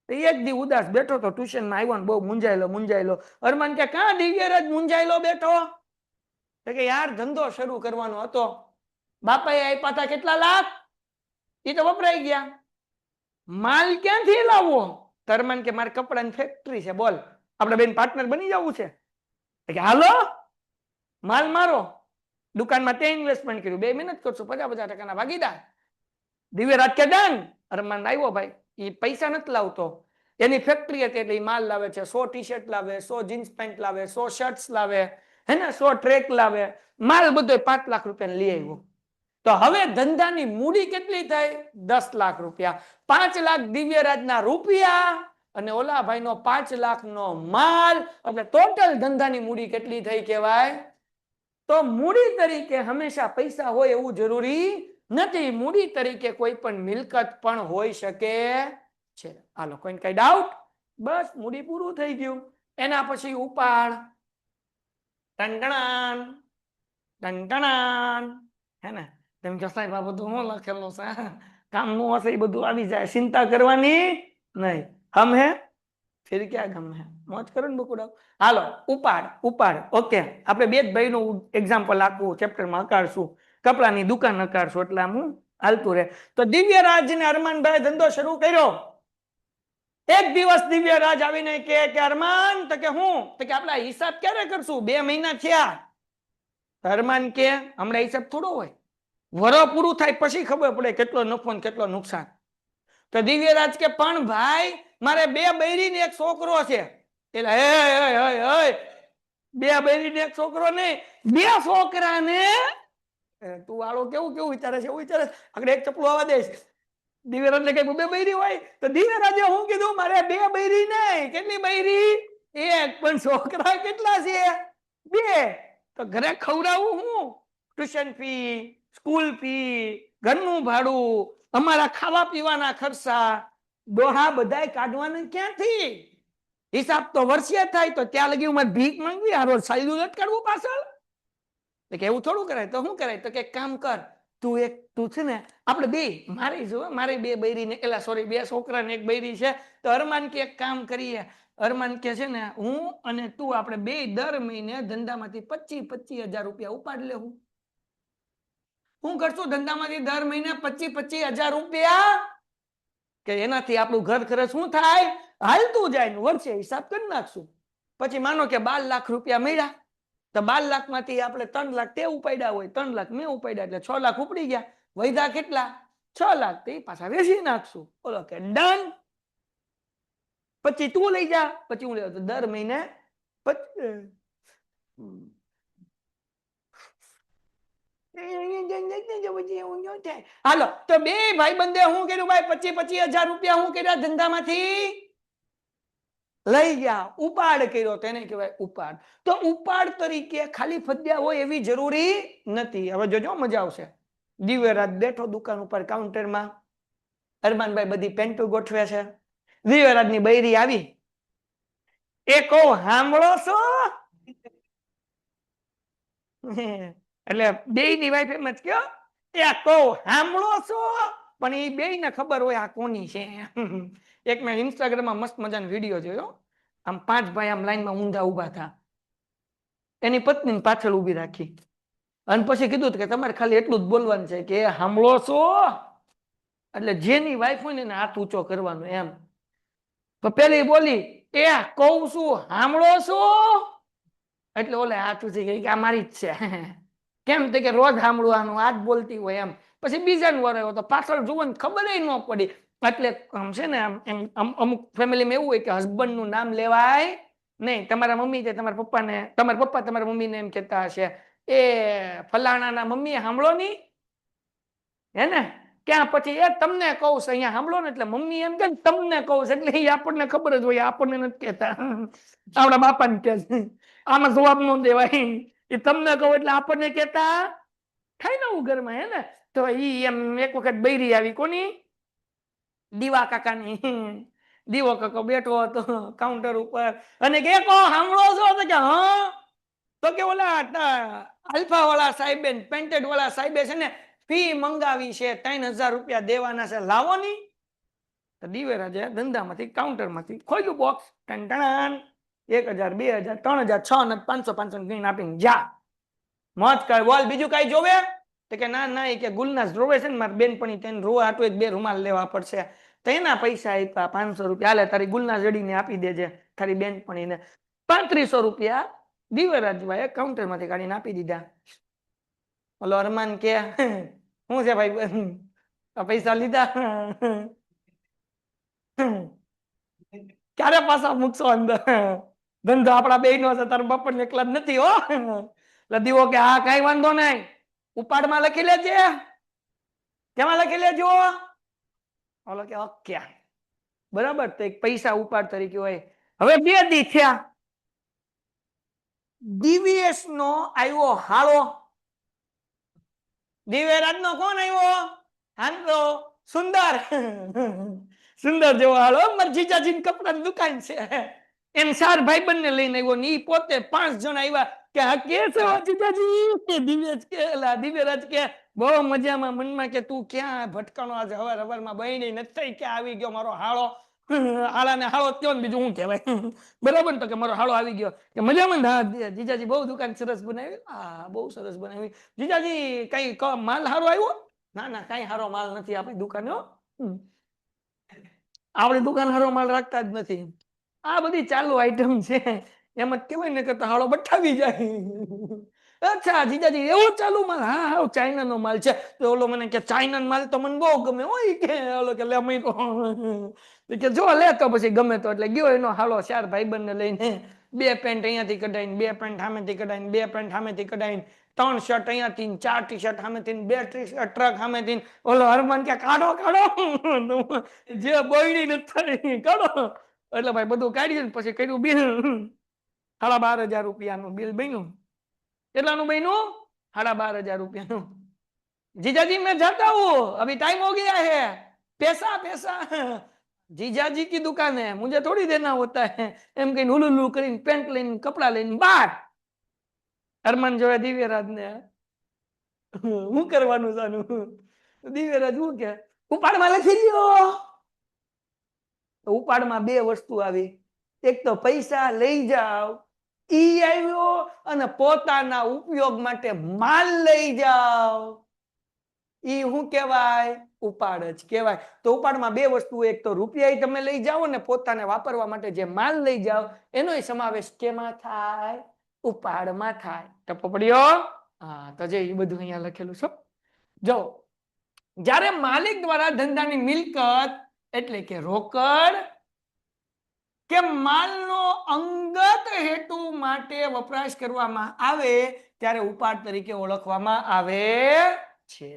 एक दी उदास बैठो तो ट्यूशन में आव्यो ने बहु मुंजायलो अरमान के कहां दिव्यराज मुंजायलो बैठो? तो के यार धंधो शुरू करवानो हतो બાપાએ આપ્યા હતા કેટલા લાખ, એ તો વપરાઈ ગયા. માલ ક્યાંથી લાવવો? તરમન કે મારે કપડાની ફેક્ટરી છે, બોલ આપણે બેન પાર્ટનર બની જવું છે કે હાલો માલ મારો. દુકાનમાં તે ઇન્વેસ્ટમેન્ટ કર્યું, 2 મહેનત કરશું, 50-50% ભાગીદાર. દિવ્યરાજ કે ડન. અરમાન આવ્યો ભાઈ, એ પૈસા નથી લાવતો, એની ફેક્ટરી હતી એટલે માલ લાવે છે. 100 ટી શર્ટ લાવે, 100 જીન્સ પેન્ટ લાવે, 100 શર્ટ્સ લાવે, હે ને 100 ટ્રેક લાવે, માલ બધો 5 લાખ રૂપિયા લઈ આવ્યો. તો હવે ધંધાની મૂડી કેટલી થઈ? 10 લાખ રૂપિયા. 5 લાખ દિવ્યરાજના રૂપિયા અને ઓલા ભાઈનો 5 લાખનો માલ, એટલે ટોટલ ધંધાની મૂડી કેટલી થઈ કહેવાય? તો મૂડી તરીકે હંમેશા પૈસા હોય એવું જરૂરી નથી. મૂડી તરીકે કોઈ પણ મિલકત પણ હોઈ શકે છે. હાલો, કોઈને કઈ ડાઉટ? બસ મૂડી પૂરું થઈ ગયું. એના પછી ઉપાડ, ટંટણાન ટંટણાન, હે ને તેમ કે સાહેબ આ બધું ન લખેલું છે, કામ નું હશે એ બધું આવી જાય, ચિંતા કરવાની નહીં. હમ હે ફિર ક્યાં ગમ હે, મોજ કરો ને બકુડા. હાલો ઉપાડ, ઉપાડ ઓકે. આપણે બે જ ભાઈનું એક્ઝામ્પલ આપવું ચેપ્ટરમાં અકાળશું, કપડાની દુકાન અકાળશું, એટલે આમ હાલતું રહે. તો દિવ્યરાજ ને અરમાનભાઈ ધંધો શરૂ કર્યો. એક દિવસ દિવ્યરાજ આવીને કે અરમાન, તો કે હું, તો કે આપણા હિસાબ ક્યારે કરશું? 2 મહિના થયા. અરમાન કે હમણાં હિસાબ થોડો હોય, વરો પૂરું થાય પછી ખબર પડે કેટલો નફો ને કેટલો નુકસાન. તો દિવ્યરાજ કે પણ ભાઈ મારે 2 બૈરી ને 1 છોકરો છે. એટલે હે 2 બૈરી ને 1 છોકરો નહીં, 2 છોકરાને તું વાળો કેવું કેવું વિચારે છે, એવું વિચારે આગળ એક ચપલું આવવા દઈશ. દિવ્યરાજ ને કઈ 2 બૈરી હોય? તો દિવ્યરાજે હું કીધું મારે 2 બૈરી નહીં. કેટલી બૈરી? 1. પણ છોકરા કેટલા છે? 2. તો ઘરે ખવડાવું હું? ટ્યુશન ફી, સ્કૂલ ફી, ઘરનું ભાડું, અમારા ખાવા પીવાના ખર્ચા, દોહા બધાય કાઢવાના ક્યાંથી? હિસાબ તો વર્ષે થાય, તો ત્યાં લગી મારે ભીખ માંગવી, આ રોજ સાયલું લટકાડવું પાછળ? કે એવું થોડું કરાય. તો શું કરાય? તો કે કામ કર, તું છે ને આપણે બે, મારી જો મારી 2 બૈરી ને એલા સોરી 2 છોકરા ને 1 બૈરી છે. તો અરમાન કે એક કામ કરીએ, અરમાન કે છે ને હું અને તું આપણે બે દર મહિને ધંધામાંથી 25,000 રૂપિયા ઉપાડ લેવું. શું કરશું ધંધામાંથી દર મહિને 25,000 રૂપિયા? કે એનાથી આપણું ઘર ખર્ચ શું થાય? હાલતું જાય. વર્ષે હિસાબ કરી નાખશું. પછી માનો કે 12 લાખ રૂપિયા મળ્યા, તો 12 લાખ માંથી આપણે 3 લાખ તે ઉપાડ્યા હોય, 3 લાખ મેં ઉપાડ્યા, એટલે 6 લાખ ઉપડી ગયા. વૈધા કેટલા? 6 લાખ. તે પાછા વેચી નાખશું. બોલો કે ડન. પછી તું લઈ જા, પછી હું લેવા. દર મહિને હાલો, તો 2 ભાઈબંધે શું કર્યું ભાઈ? 25,000 રૂપિયા શું કર્યા? ધંધામાંથી લઈ ગયા, ઉપાડ કર્યો, તેને કહેવાય ઉપાડ. તો ઉપાડ તરીકે ખાલી ફદ્યા હોય એવી જરૂરી નથી. હવે જોજો મજા આવશે. દિવ્યરાજ બેઠો દુકાન ઉપર કાઉન્ટરમાં, અરમાનભાઈ બધી પેન્ટો ગોઠવે છે. દિવ્યરાજની બૈરી આવી, એ કહો સાંભળો છો? એટલે બેયની વાઈફ એમ જ કયો, એ કહો સાંભળો છો? પણ એ બેયને ખબર હોય આ કોની છે. એક મેં ઇન્સ્ટાગ્રામમાં મસ્ત મજાનો વિડીયો જોયો. આમ 5 ભાઈ આમ લાઈનમાં ઊંધા ઉભા હતા, એની પત્નીને પાછળ ઊભી રાખી અને પછી કીધું કે તમારે ખાલી એટલું જ બોલવાનું છે કે સાંભળો છો? એટલે જેની વાઈફ હોય ને એને હાથ ઊંચો કરવાનો એમ. તો પેલી બોલી, એ કહું છું સાંભળો છો? એટલે ઓલે હાથ ઊંચી ગઈ કે આ મારી જ છે. કેમ તો કે રોજ સાંભળવાનું, આજ બોલતી હોય એમ. પછી બીજાને વાર આવ્યો તો પાછળ જોવાનું ખબર ન પડી. એટલે છે ને અમુક ફેમિલીમાં એવું હોય કે હસબન્ડ નું નામ લેવાય નહીં. તમારા મમ્મી છે તમારા પપ્પાને, તમારા પપ્પા તમારા મમ્મીને એમ કહેતા હશે, એ ફલાણાના મમ્મી સાંભળો ની, હે ને? ક્યાં પછી એ તમને કહું છું અહીંયા સાંભળો ને, એટલે મમ્મી એમ કે તમને કહું છું, એટલે એ આપણને ખબર જ હોય, આપણને નથી કહેતા. આપણા બાપાને કહે છે. આમાં જવાબ ન દેવાય. એ તમને કહું એટલે આપણને કહેતા થાય ને હું ઘરમાં, હે ને? તો ઈ એમ એક વખત બૈરી આવી, કોની? દીવા કાકાની. દીવો કાકો બેઠો હતો કાઉન્ટર ઉપર અને કે કહો સાંભળો છો? તો કે હા. તો કે ઓલા આલ્ફા વાળા સાહેબે, પેન્ટેડ વાળા સાહેબે છે ને ફી મંગાવી છે, 3,000 રૂપિયા દેવાના છે, લાવો ની. તો દિવ્યરાજે ધંધામાંથી કાઉન્ટરમાંથી ખોલ્યું બોક્સ, ટન 1,000 2,000 3,000 6,000 500 500 ગણીને આપીને જા મોજ કર. બોલ બીજું કઈ જોવે? તો કે ના ના, એ કે ગુલનાસ રોવે છે ને મારી બેનપણી, તેને રોવા હાટુ 2 રૂમાલ લેવા પડશે. તો એના પૈસા આપ્યા 500 રૂપિયા. હાલે તારી ગુલનાસ જડીને આપી દેજે તારી બેનપણીને. 3500 રૂપિયા દિવ્યરાજભાઈએ કાઉન્ટરમાંથી કાઢીને આપી દીધા. ઓલો અરમાન કે શું છે ભાઈ, પૈસા લીધા? ક્યારે પાછા મૂકશો અંદર? ધંધો આપણા બેયનો છે, તારા બાપા એકલા જ નથી હો. દીવો કે હા કઈ વાંધો નહીં, ઉપાડમાં લખી લેજે. કેમાં લખી લેજો? ઓલો કે ઓકે બરાબર. તો એક પૈસા ઉપાડ તરીકે હોય. હવે 2 દી થયા, દિવ્યેશ નો આવ્યો હાળો. દિવ્યરાજ નો કોણ આવ્યો? હાંડો સુંદર. સુંદર જેવો હાલો. મારા જીજાજી કપડાની દુકાન છે એમ 4 ભાઈબંધ ને લઈને આવ્યો ને ઈ પોતે 5 જણ આવ્યા કે આ કે છે જીજાજી? દિવ્યેશ કે દિવ્યરાજ કે બહુ મજામાં. મનમાં કે તું ક્યાં ભટકાણો આજે હવારમાં બહેણી નથી, ક્યાં આવી ગયો મારો હાળો? હાળાને હાળો થયો ને બીજું શું કહેવાય? બરાબર. તો કે મારો હાળો આવી ગયો. કે મજામાં? હા જીજાજી બહુ દુકાન સરસ બનાવી. હા બહુ સરસ બનાવી. જીજાજી કઈ માલ હારો આવ્યો? ના ના કઈ હારો માલ નથી આપણી દુકાને. આપણી દુકાન હારો માલ રાખતા જ નથી. આ બધી ચાલુ આઈટમ છે. એમ જ કહેવાય ને કે હાળો બઠાવી જાય. અચ્છા જીજાજી એવો ચાલુ માલ? હા હા ચાઇના નો માલ છે. તો ઓલો મને કે ચાઇના માલ તો મને બહુ ગમે હોય કે. ઓલો કે લે કે જો લે તો પછી ગમે તો. એટલે ગયો એનો હાળો 4 ભાઈબંધ ને લઈને. 2 પેન્ટ અહીંયાથી કઢાઈને, 2 પેન્ટ સામેથી કઢાઈને, 2 પેન્ટ સામેથી કઢાઈને, 3 શર્ટ અહીંયાથી, 4 ટી-શર્ટ સામેથી, 2 ટી-શર્ટ ટ્રક સામેથી. ઓલો હરમાન કે કાઢો કાઢો જે બોયડી નથી કાઢો. એટલે ભાઈ બધું કાઢ્યું ને પછી કર્યું બિલ. 12,500 રૂપિયાનું બિલ બન્યું. કેટલાનું બન્યું? 12,500 રૂપિયાનું. जीजाजी मैं जाता हूँ, अभी टाइम हो गया है, पैसा पैसा। जीजाजी की दुकान है, मुझे थोड़ी देना होता है। एम कहीं हुलुलु કરીને પેન્ટ લઈને કપડા લઈને બહાર. અરમાન જોડે દિવ્યરાજ ને હું કરવાનું સાનું? દિવ્યરાજ હું કે ઉપાડમાં લખી લ્યો. ઉપાડમાં 2 વસ્તુ આવી. એક તો પૈસા લઈ જાવ ઈ આવ્યો, અને પોતાના ઉપયોગ માટે માલ લઈ જાવ ઈ શું કહેવાય? ઉપાડ જ કહેવાય. તો ઉપાડમાં 2 વસ્તુ, એક તો રૂપિયા તમે લઈ જાઓ ને પોતાને વાપરવા માટે જે માલ લઈ જાઓ એનોય સમાવેશ કેમાં થાય? ઉપાડમાં થાય. ટપો પડ્યો? હા તો જે એ બધું અહીંયા લખેલું છે. જો જ્યારે માલિક દ્વારા ધંધાની મિલકત એટલે કે રોકડ કે માલનો અંગત હેતુ માટે વપરાશ કરવામાં આવે ત્યારે ઉપાડ તરીકે ઓળખવામાં આવે છે.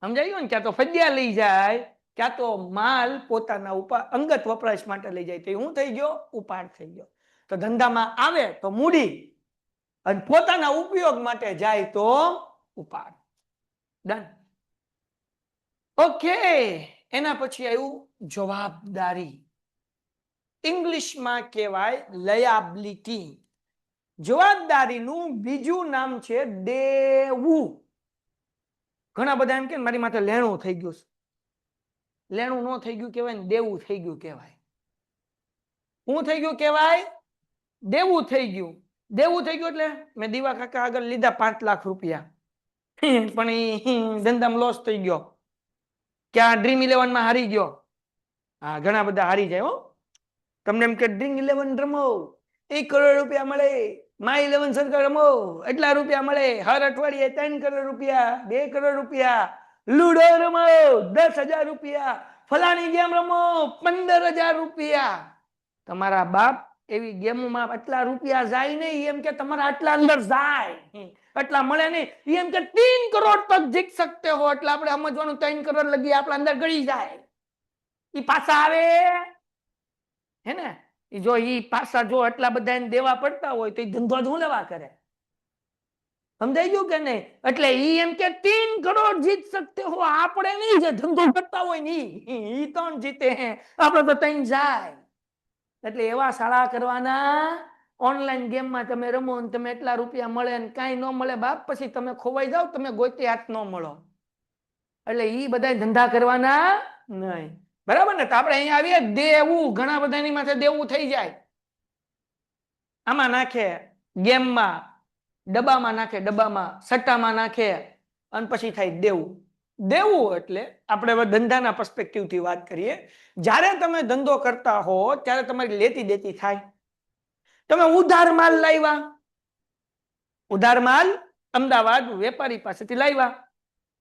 સમજાયું ને? ક્યાં તો ફદ્યા લઈ જાય, ક્યાં તો માલ પોતાના અંગત વપરાશ માટે લઈ જાય, તો શું થઈ ગયો? ઉપાડ થઈ ગયો. તો ધંધામાં આવે તો મૂડી, અને પોતાના ઉપયોગ માટે જાય તો ઉપાડ. ડન. ઓકે. એના પછી આવ્યું જવાબદારી. ઇંગ્લિશમાં કહેવાય લાયબિલિટી. જવાબદારીનું બીજું નામ છે દેવું. ઘણા બધા એમ કે મારી માથે લેણું થઈ ગયું છે. લેણું ન થઈ ગયું કહેવાય ને, દેવું થઈ ગયું કહેવાય. શું થઈ ગયું કહેવાય? દેવું થઈ ગયું. દેવું થઈ ગયું એટલે મેં દીવા કાકા આગળ લીધા 5 લાખ રૂપિયા, પણ એ ધંધામાં લોસ થઈ ગયો. ક્યાં? ડ્રીમ 11 માં હારી ગયો. હા ઘણા બધા હારી જાય હો. તમને એમ કે ડ્રીમ 11 રમો 1 કરોડ રૂપિયા મળે, માય 11 સર્કલ રમો એટલા રૂપિયા મળે, હર અઠવાડિયે 3 કરોડ રૂપિયા, 2 કરોડ રૂપિયા, લૂડો રમો 10,000 રૂપિયા, ફલાણી ગેમ રમો 15,000 રૂપિયા. તમારા બાપ એવી ગેમોમાં આટલા રૂપિયા જાય નહીં, એમ કે તમારા આટલા અંદર જાય, આટલા મળે નહીં. એમ કે 3 કરોડ તક જીત सकते हो. એટલે આપણે સમજવાનું 3 કરોડ લગી આપણા અંદર ગળી જાય. ઈ પાછા આવે હે ને? જો ઈ પાછા જો આટલા બધા દેવા પડતા હોય તો એ ધંધો જ હું લેવા કરે? સમજાઈ ગયું કે નહીં? એટલે ઈ એમ કે 3 કરોડ જીત सकते हो. આપણે નહીં, જે ધંધો કરતા હોય ને ઈ 3 જીતે હે, આપણે તો 3 જાય. એટલે એવા શાળા કરવાના. ઓનલાઈન ગેમમાં તમે રમો ને તમે એટલા રૂપિયા મળે ને કાંઈ ન મળે બાપ, પછી તમે ખોવાઈ જાવ, તમે ગોતી હાથ ન મળો. એટલે ઈ બધા ધંધા કરવાના નહીં. બરાબર ને? તો આપણે અહીંયા આવીએ દેવું. ઘણા બધાની માથે દેવું થઈ જાય. આમાં નાખે ગેમમાં ડબ્બામાં નાખે, ડબ્બામાં સટ્ટામાં નાખે, અને પછી થાય દેવું. દેવું એટલે આપણે હવે ધંધાના પર્સપેક્ટિવ થી વાત કરીએ. જ્યારે તમે ધંધો કરતા હો ત્યારે તમારી લેતી દેતી થાય. તમે ઉધાર માલ લાવ્યા, ઉધાર માલ અમદાવાદ વેપારી પાસેથી લાવ્યા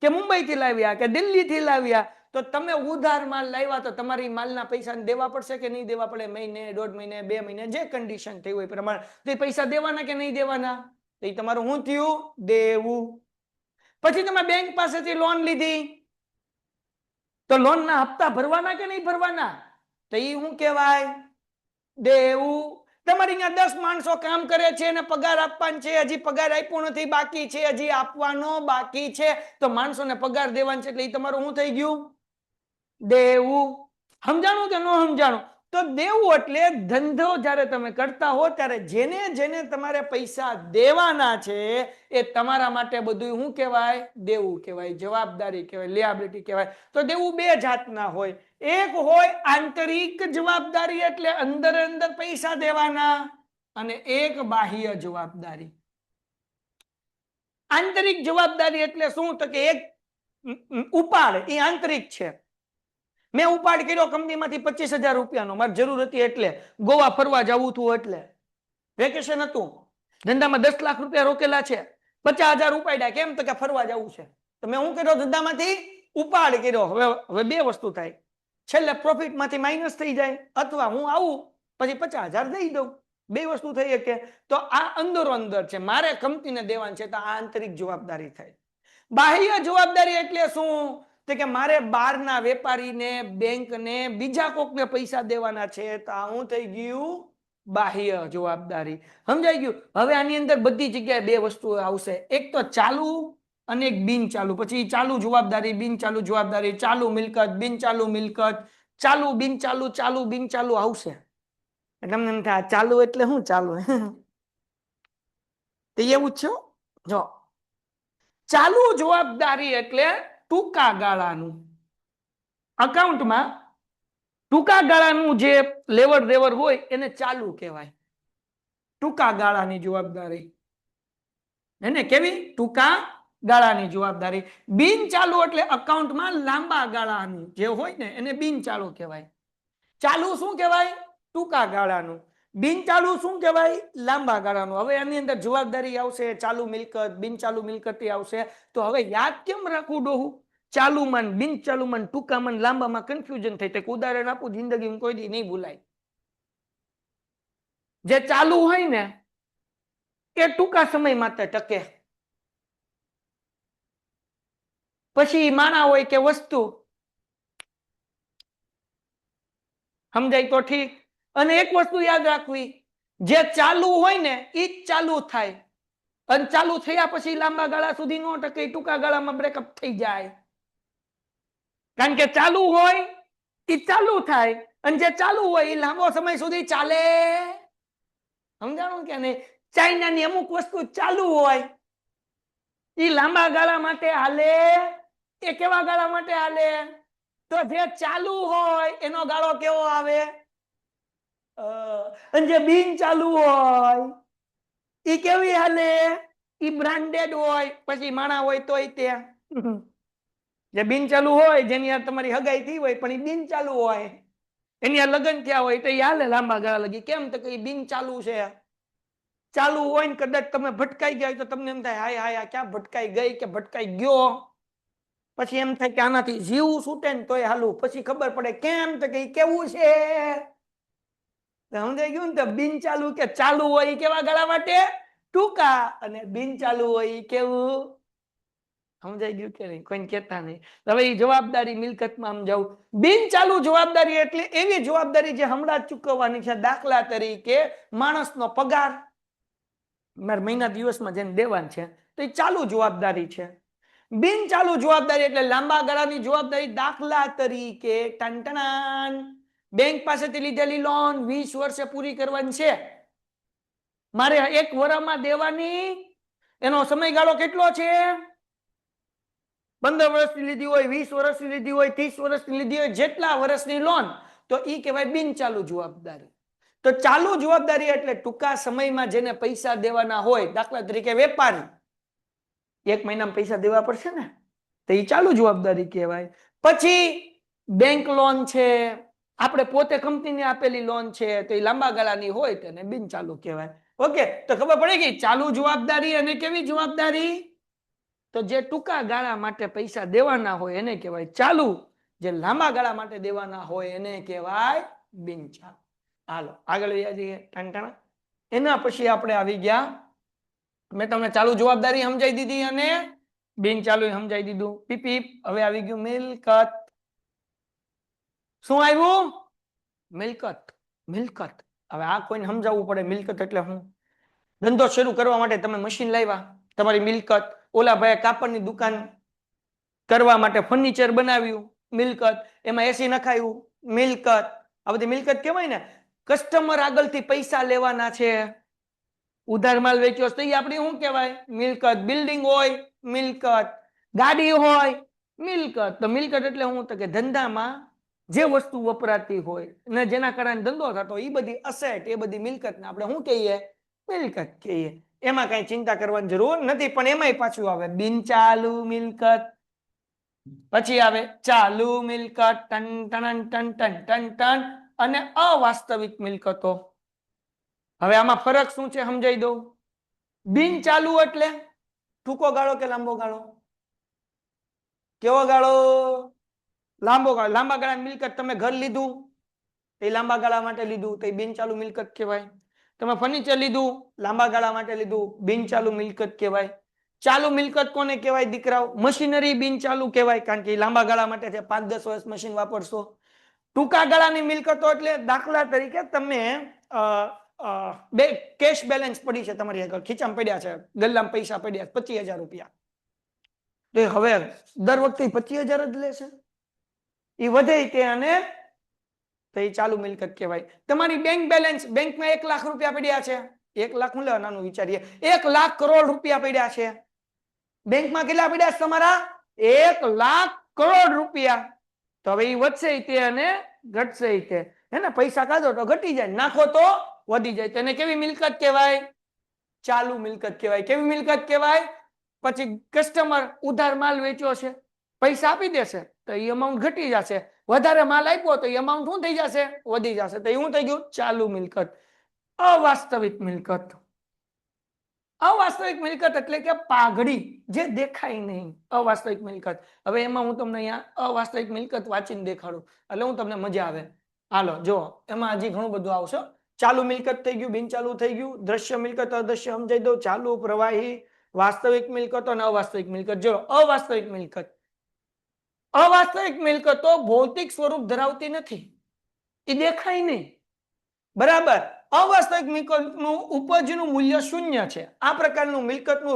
કે મુંબઈ થી લાવ્યા કે દિલ્હી થી લાવ્યા, તો તમે ઉધાર માલ લાવ્યા તો તમારી માલના પૈસા દેવા પડશે કે નહીં દેવા પડે? મહિને, 1.5 મહિને, 2 મહિને, જે કન્ડિશન થઈ હોય પ્રમાણે તે પૈસા દેવાના કે નહીં દેવાના? તો એ તમારું શું થયું? દેવું. પછી તમે બેંક પાસેથી લોન લીધી તો લોન ના હપ્તા ભરવાના કે નહીં ભરવાના? તો એ શું કહેવાય? દેવું. તમારી અહીંયા 10 માણસો કામ કરે છે અને પગાર આપવાનો છે, હજી પગાર આપ્યો નથી, બાકી છે, હજી આપવાનો બાકી છે, તો માણસોને પગાર દેવાનો છે, એટલે એ તમારું શું થઈ ગયું? દેવું. સમજાણું કે ન સમજાણું? તો દેવું એટલે ધંધો જ્યારે તમે કરતા હો ત્યારે જેને જેને તમારે પૈસા દેવાના છે એ તમારા માટે બધું શું કહેવાય? દેવું કહેવાય, જવાબદારી કહેવાય, લિયાબિલિટી કહેવાય. તો દેવું બે જાતના હોય. એક હોય આંતરિક જવાબદારી એટલે અંદર અંદર પૈસા દેવાના, અને એક બાહ્ય જવાબદારી. આંતરિક જવાબદારી એટલે શું? તો કે એક ઉપાડ એ આંતરિક છે. મેં ઉપાડ કર્યો કંપનીમાંથી 25,000 રૂપિયાનો, મારી જરૂર હતી એટલે, ગોવા ફરવા જવું હતું એટલે, વેકેશન હતું, ધંધામાં 10 લાખ રૂપિયા રોકેલા છે, 50,000 ઉપાડ્યા. કેમ? તો કે ફરવા જવું છે. તો મેં શું કર્યો? ધંધામાંથી ઉપાડ કર્યો. હવે બે વસ્તુ થાય, છેલ્લે પ્રોફિટ માંથી માઇનસ થઈ જાય, અથવા હું આવું પછી 50,000 દઈ દઉં. બે વસ્તુ થઈ શકે. તો આ અંદરો અંદર છે, મારે કંપનીને દેવાનું છે, તો આ આંતરિક જવાબદારી થાય. બાહ્ય જવાબદારી એટલે શું? તો કે મારે બહારના વેપારીને, બેંકને, બીજા કોકને પૈસા દેવાના છે, તો આ શું થઈ ગયું? બાહ્ય જવાબદારી. સમજાઈ ગયું? હવે આની અંદર બધી જગ્યાએ બે વસ્તુઓ આવશે, એક તો ચાલુ અને એક બિન ચાલુ. પછી ચાલુ જવાબદારી, બિન ચાલુ જવાબદારી, ચાલુ મિલકત, બિન ચાલુ મિલકત, ચાલુ બિન ચાલુ, ચાલુ બિન ચાલુ આવશે. તમને એમ થાય ચાલુ એટલે શું? ચાલુ તો એવું જ છે. જો ચાલુ જવાબદારી એટલે ટૂંકા ગાળાનું, અકાઉન્ટમાં ટૂંકા ગાળાનું જે લેવડ દેવડ હોય એને ચાલુ કહેવાય. ટૂંકા ગાળાની જવાબદારી એને કેવી? ટૂંકા ગાળાની જવાબદારી. બિન ચાલુ એટલે અકાઉન્ટમાં લાંબા ગાળાનું જે હોય ને એને બિન ચાલુ કહેવાય. ચાલુ શું કહેવાય? ટૂંકા ગાળાનું. બિન ચાલુ શું કહેવાય? લાંબા ગાળાનું. હવે આની અંદર જવાબદારી આવશે, ચાલુ મિલકત, બિન ચાલુ મિલકત આવશે. તો હવે યાદ કેમ રાખવું ડોહું? ચાલુમાં, બિન ચાલુમાં, ટૂંકામાં, લાંબામાં કન્ફ્યુઝન થઈ. તો ઉદાહરણ આપું, જિંદગીમાં કોઈ દી નહીં ભૂલાય. જે ચાલુ હોય ને એ ટૂંકા સમય માટે ટકે, પછી માણા હોય કે વસ્તુ, સમજાય તો ઠીક. અને એક વસ્તુ યાદ રાખવી, જે ચાલુ હોય ને એ જ ચાલુ થાય, અને ચાલુ થયા પછી લાંબા ગાળા સુધી નો ટકે, ટૂંકા ગાળામાં બ્રેકઅપ થઈ જાય. કારણ કે ચાલુ હોય એ ચાલુ થાય, અને જે ચાલુ હોય એ લાંબો સમય સુધી ચાલે. સમજાણું કે નહીં? ચાઇનાની અમુક વસ્તુ ચાલુ હોય એ લાંબા ગાળા માટે હાલે. એ કેવા ગાળા માટે હાલે? તો જે ચાલુ હોય એનો ગાળો કેવો આવે? અને જે બિન ચાલુ હોય એ કેવી હાલે? એ બ્રાન્ડેડ હોય, પછી માણા હોય તોય તે. જે બિન ચાલુ હોય, જેની યાર તમારી હગાઈ થઈ હોય પણ એ બિન ચાલુ હોય, એની લગ્ન થયા હોય તો એ હાલે લાંબા ગાળા લગી. કેમ? તો કે બિન ચાલુ છે. ચાલુ હોય ને કદાચ તમે ભટકાઈ ગયા તો તમને એમ થાય હાય હાય ક્યાં ભટકાઈ ગઈ કે ભટકાઈ ગયો. પછી એમ થાય કે આનાથી જીવ છૂટે ને તોય હાલું. પછી ખબર પડે કેમ? તો કે કેવું છે. સમજાઈ ગયું ને? તો બિન ચાલુ કે ચાલુ હોય કેવા ગાળા માટે? ટૂંકા. અને બિન ચાલુ હોય કેવું? સમજાઈ ગયું કે નહીં? કોઈને કહેતા નહીં. હવે એ જવાબદારી મિલકતમાં આમ જાઉં. બિન ચાલુ જવાબદારી એટલે એવી જવાબદારી જે હમણાં જ ચૂકવવાની છે. દાખલા તરીકે માણસનો પગાર મારે મહિના દિવસમાં જેને દેવાન છે, તો એ ચાલુ જવાબદારી છે. બિન ચાલુ જવાબદારી એટલે લાંબા ગાળાની જવાબદારી. દાખલા તરીકે ટનટનાન બેંક પાસેથી લીધેલી લોન 20 વર્ષે પૂરી કરવાની છે, મારે 1 વર્ષમાં દેવાની. એનો સમયગાળો કેટલો છે? 15 વર્ષની લીધી હોય, 20 વર્ષની લીધી હોય, 30 વર્ષની લીધી હોય, જેટલા વર્ષની લોન, તો એ કહેવાય બિન ચાલુ જવાબદારી. તો ચાલુ જવાબદારી એટલે ટૂંકા સમયમાં જેને પૈસા દેવાના હોય, દાખલા તરીકે વેપારી, 1 મહિનામાં પૈસા દેવા પડશે ને, તો એ ચાલુ જવાબદારી કહેવાય. પછી બેંક લોન છે, આપણે પોતે કંપનીને આપેલી લોન છે, તો એ લાંબા ગાળાની હોય તેને બિન ચાલુ કહેવાય. ઓકે, તો ખબર પડી ગઈ ચાલુ જવાબદારી અને કેવી જવાબદારી? તો જે ટૂંકા ગાળા માટે પૈસા દેવાના હોય એને કહેવાય ચાલુ, જે લાંબા ગાળા માટે દેવાના હોય એને કહેવાય બિન ચાલુ. હાલો આગળ જઈએ. એના પછી આપણે આવી ગયા, મેં તમને ચાલુ જવાબદારી સમજાઈ દીધી અને બિન ચાલુ સમજાઈ દીધું. પીપી. હવે આવી ગયું મિલકત. શું આવ્યું? મિલકત. મિલકત. હવે આ કોઈને સમજાવવું પડે મિલકત એટલે શું? ધંધો શરૂ કરવા માટે તમે મશીન લાવ્યા, તમારી મિલકત. ઓલા ભાઈ કાપડની દુકાન કરવા માટે ફર્નિચર બનાવ્યું, મિલકત. એમાં એસી નખાયું, મિલકત. આ બધી મિલકત કહેવાય ને. કસ્ટમર આગળથી પૈસા લેવાના છે, ઉધાર માલ વેચ્યો તો એ આપણી શું કહેવાય? મિલકત. બિલ્ડિંગ હોય, મિલકત. ગાડી હોય, મિલકત. તો મિલકત એટલે શું? તો કે ધંધામાં જે વસ્તુ વપરાતી હોય ને જેના કારણે ધંધો થતો, એ બધી અસેટ, એ બધી મિલકતને આપણે શું કહીએ? મિલકત કહીએ. એમાં કઈ ચિંતા કરવાની જરૂર નથી. પણ એમાંય પાછું આવે બિન ચાલુ મિલકત, પછી આવે ચાલુ મિલકત, ton ton ton ton ton ton, અને અવાસ્તવિક મિલકતો. હવે આમાં ફરક શું છે સમજાઈ દઉં. બિન ચાલુ એટલે ટૂંકો ગાળો કે લાંબો ગાળો? કેવો ગાળો? લાંબો ગાળો. લાંબા ગાળાની મિલકત, તમે ઘર લીધું એ લાંબા ગાળા માટે લીધું તો એ બિન ચાલુ મિલકત કહેવાય. તમે ફર્નિચર લીધું લાંબા ગાળા માટે લીધું, બિન ચાલુ મિલકત કહેવાય. ચાલુ મિલકત કોને કહેવાય દીકરાઓ? મશીનરી બિન ચાલુ કહેવાય, કારણ કે લાંબા ગાળા માટે છે, 5-10 વર્ષ મશીન વાપરશો. ટૂંકા ગાળાની મિલકતો એટલે દાખલા તરીકે તમે બે કેશ બેલેન્સ પડી છે તમારી આગળ, ખીચામાં પડ્યા છે, ગલ્લામાં પૈસા પડ્યા 25,000 રૂપિયા, તો હવે દર વખતે 25,000 જ લેશે? એ વધે તે અને તો એ ચાલુ મિલકત કહેવાય. તમારી બેંક બેલેન્સ, બેંકમાં 1 લાખ રૂપિયા પડ્યા છે, 1 લાખ હું લેવા નાનું વિચારીએ, 1 લાખ કરોડ રૂપિયા પડ્યા છે. બેંકમાં કેટલા પડ્યા છે તમારા? 1 લાખ કરોડ રૂપિયા. તો હવે એ વધશે તે અને ઘટશે તે, હે ને? પૈસા કાઢો તો ઘટી જાય, નાખો તો વધી જાય. તેને કેવી મિલકત કહેવાય? ચાલુ મિલકત કહેવાય. કેવી મિલકત કહેવાય? પછી કસ્ટમર ઉધાર માલ વેચ્યો છે, પૈસા આપી દેશે તો એ અમાઉન્ટ ઘટી જશે, વધારે માલ આપ્યો તો એ અમાઉન્ટ શું થઈ જશે? વધી જશે. તો એ શું થઈ ગયું? ચાલુ મિલકત. અવાસ્તવિક મિલકત. અવાસ્તવિક મિલકત એટલે કે પાઘડી, જે દેખાય નહીં, અવાસ્તવિક મિલકત. હવે એમાં હું તમને અહીંયા અવાસ્તવિક મિલકત વાંચીને દેખાડું એટલે હું તમને મજા આવે. હાલો જો, એમાં હજી ઘણું બધું આવશે. ચાલુ મિલકત થઈ ગયું, બિન ચાલુ થઈ ગયું, દ્રશ્ય મિલકત, અદ્રશ્ય સમજાઈ દઉં, ચાલુ, પ્રવાહી, વાસ્તવિક મિલકતો અને અવાસ્તવિક મિલકત. જો અવાસ્તવિક મિલકત, અવાસ્તવિક મિલકતો ભૌતિક સ્વરૂપ ધરાવતી નથી, એ દેખાય નહીં, બરાબર. અવાસ્તવિક મિલકતનું ઉપજનું મૂલ્ય શૂન્ય છે. આ પ્રકારનું મિલકતનું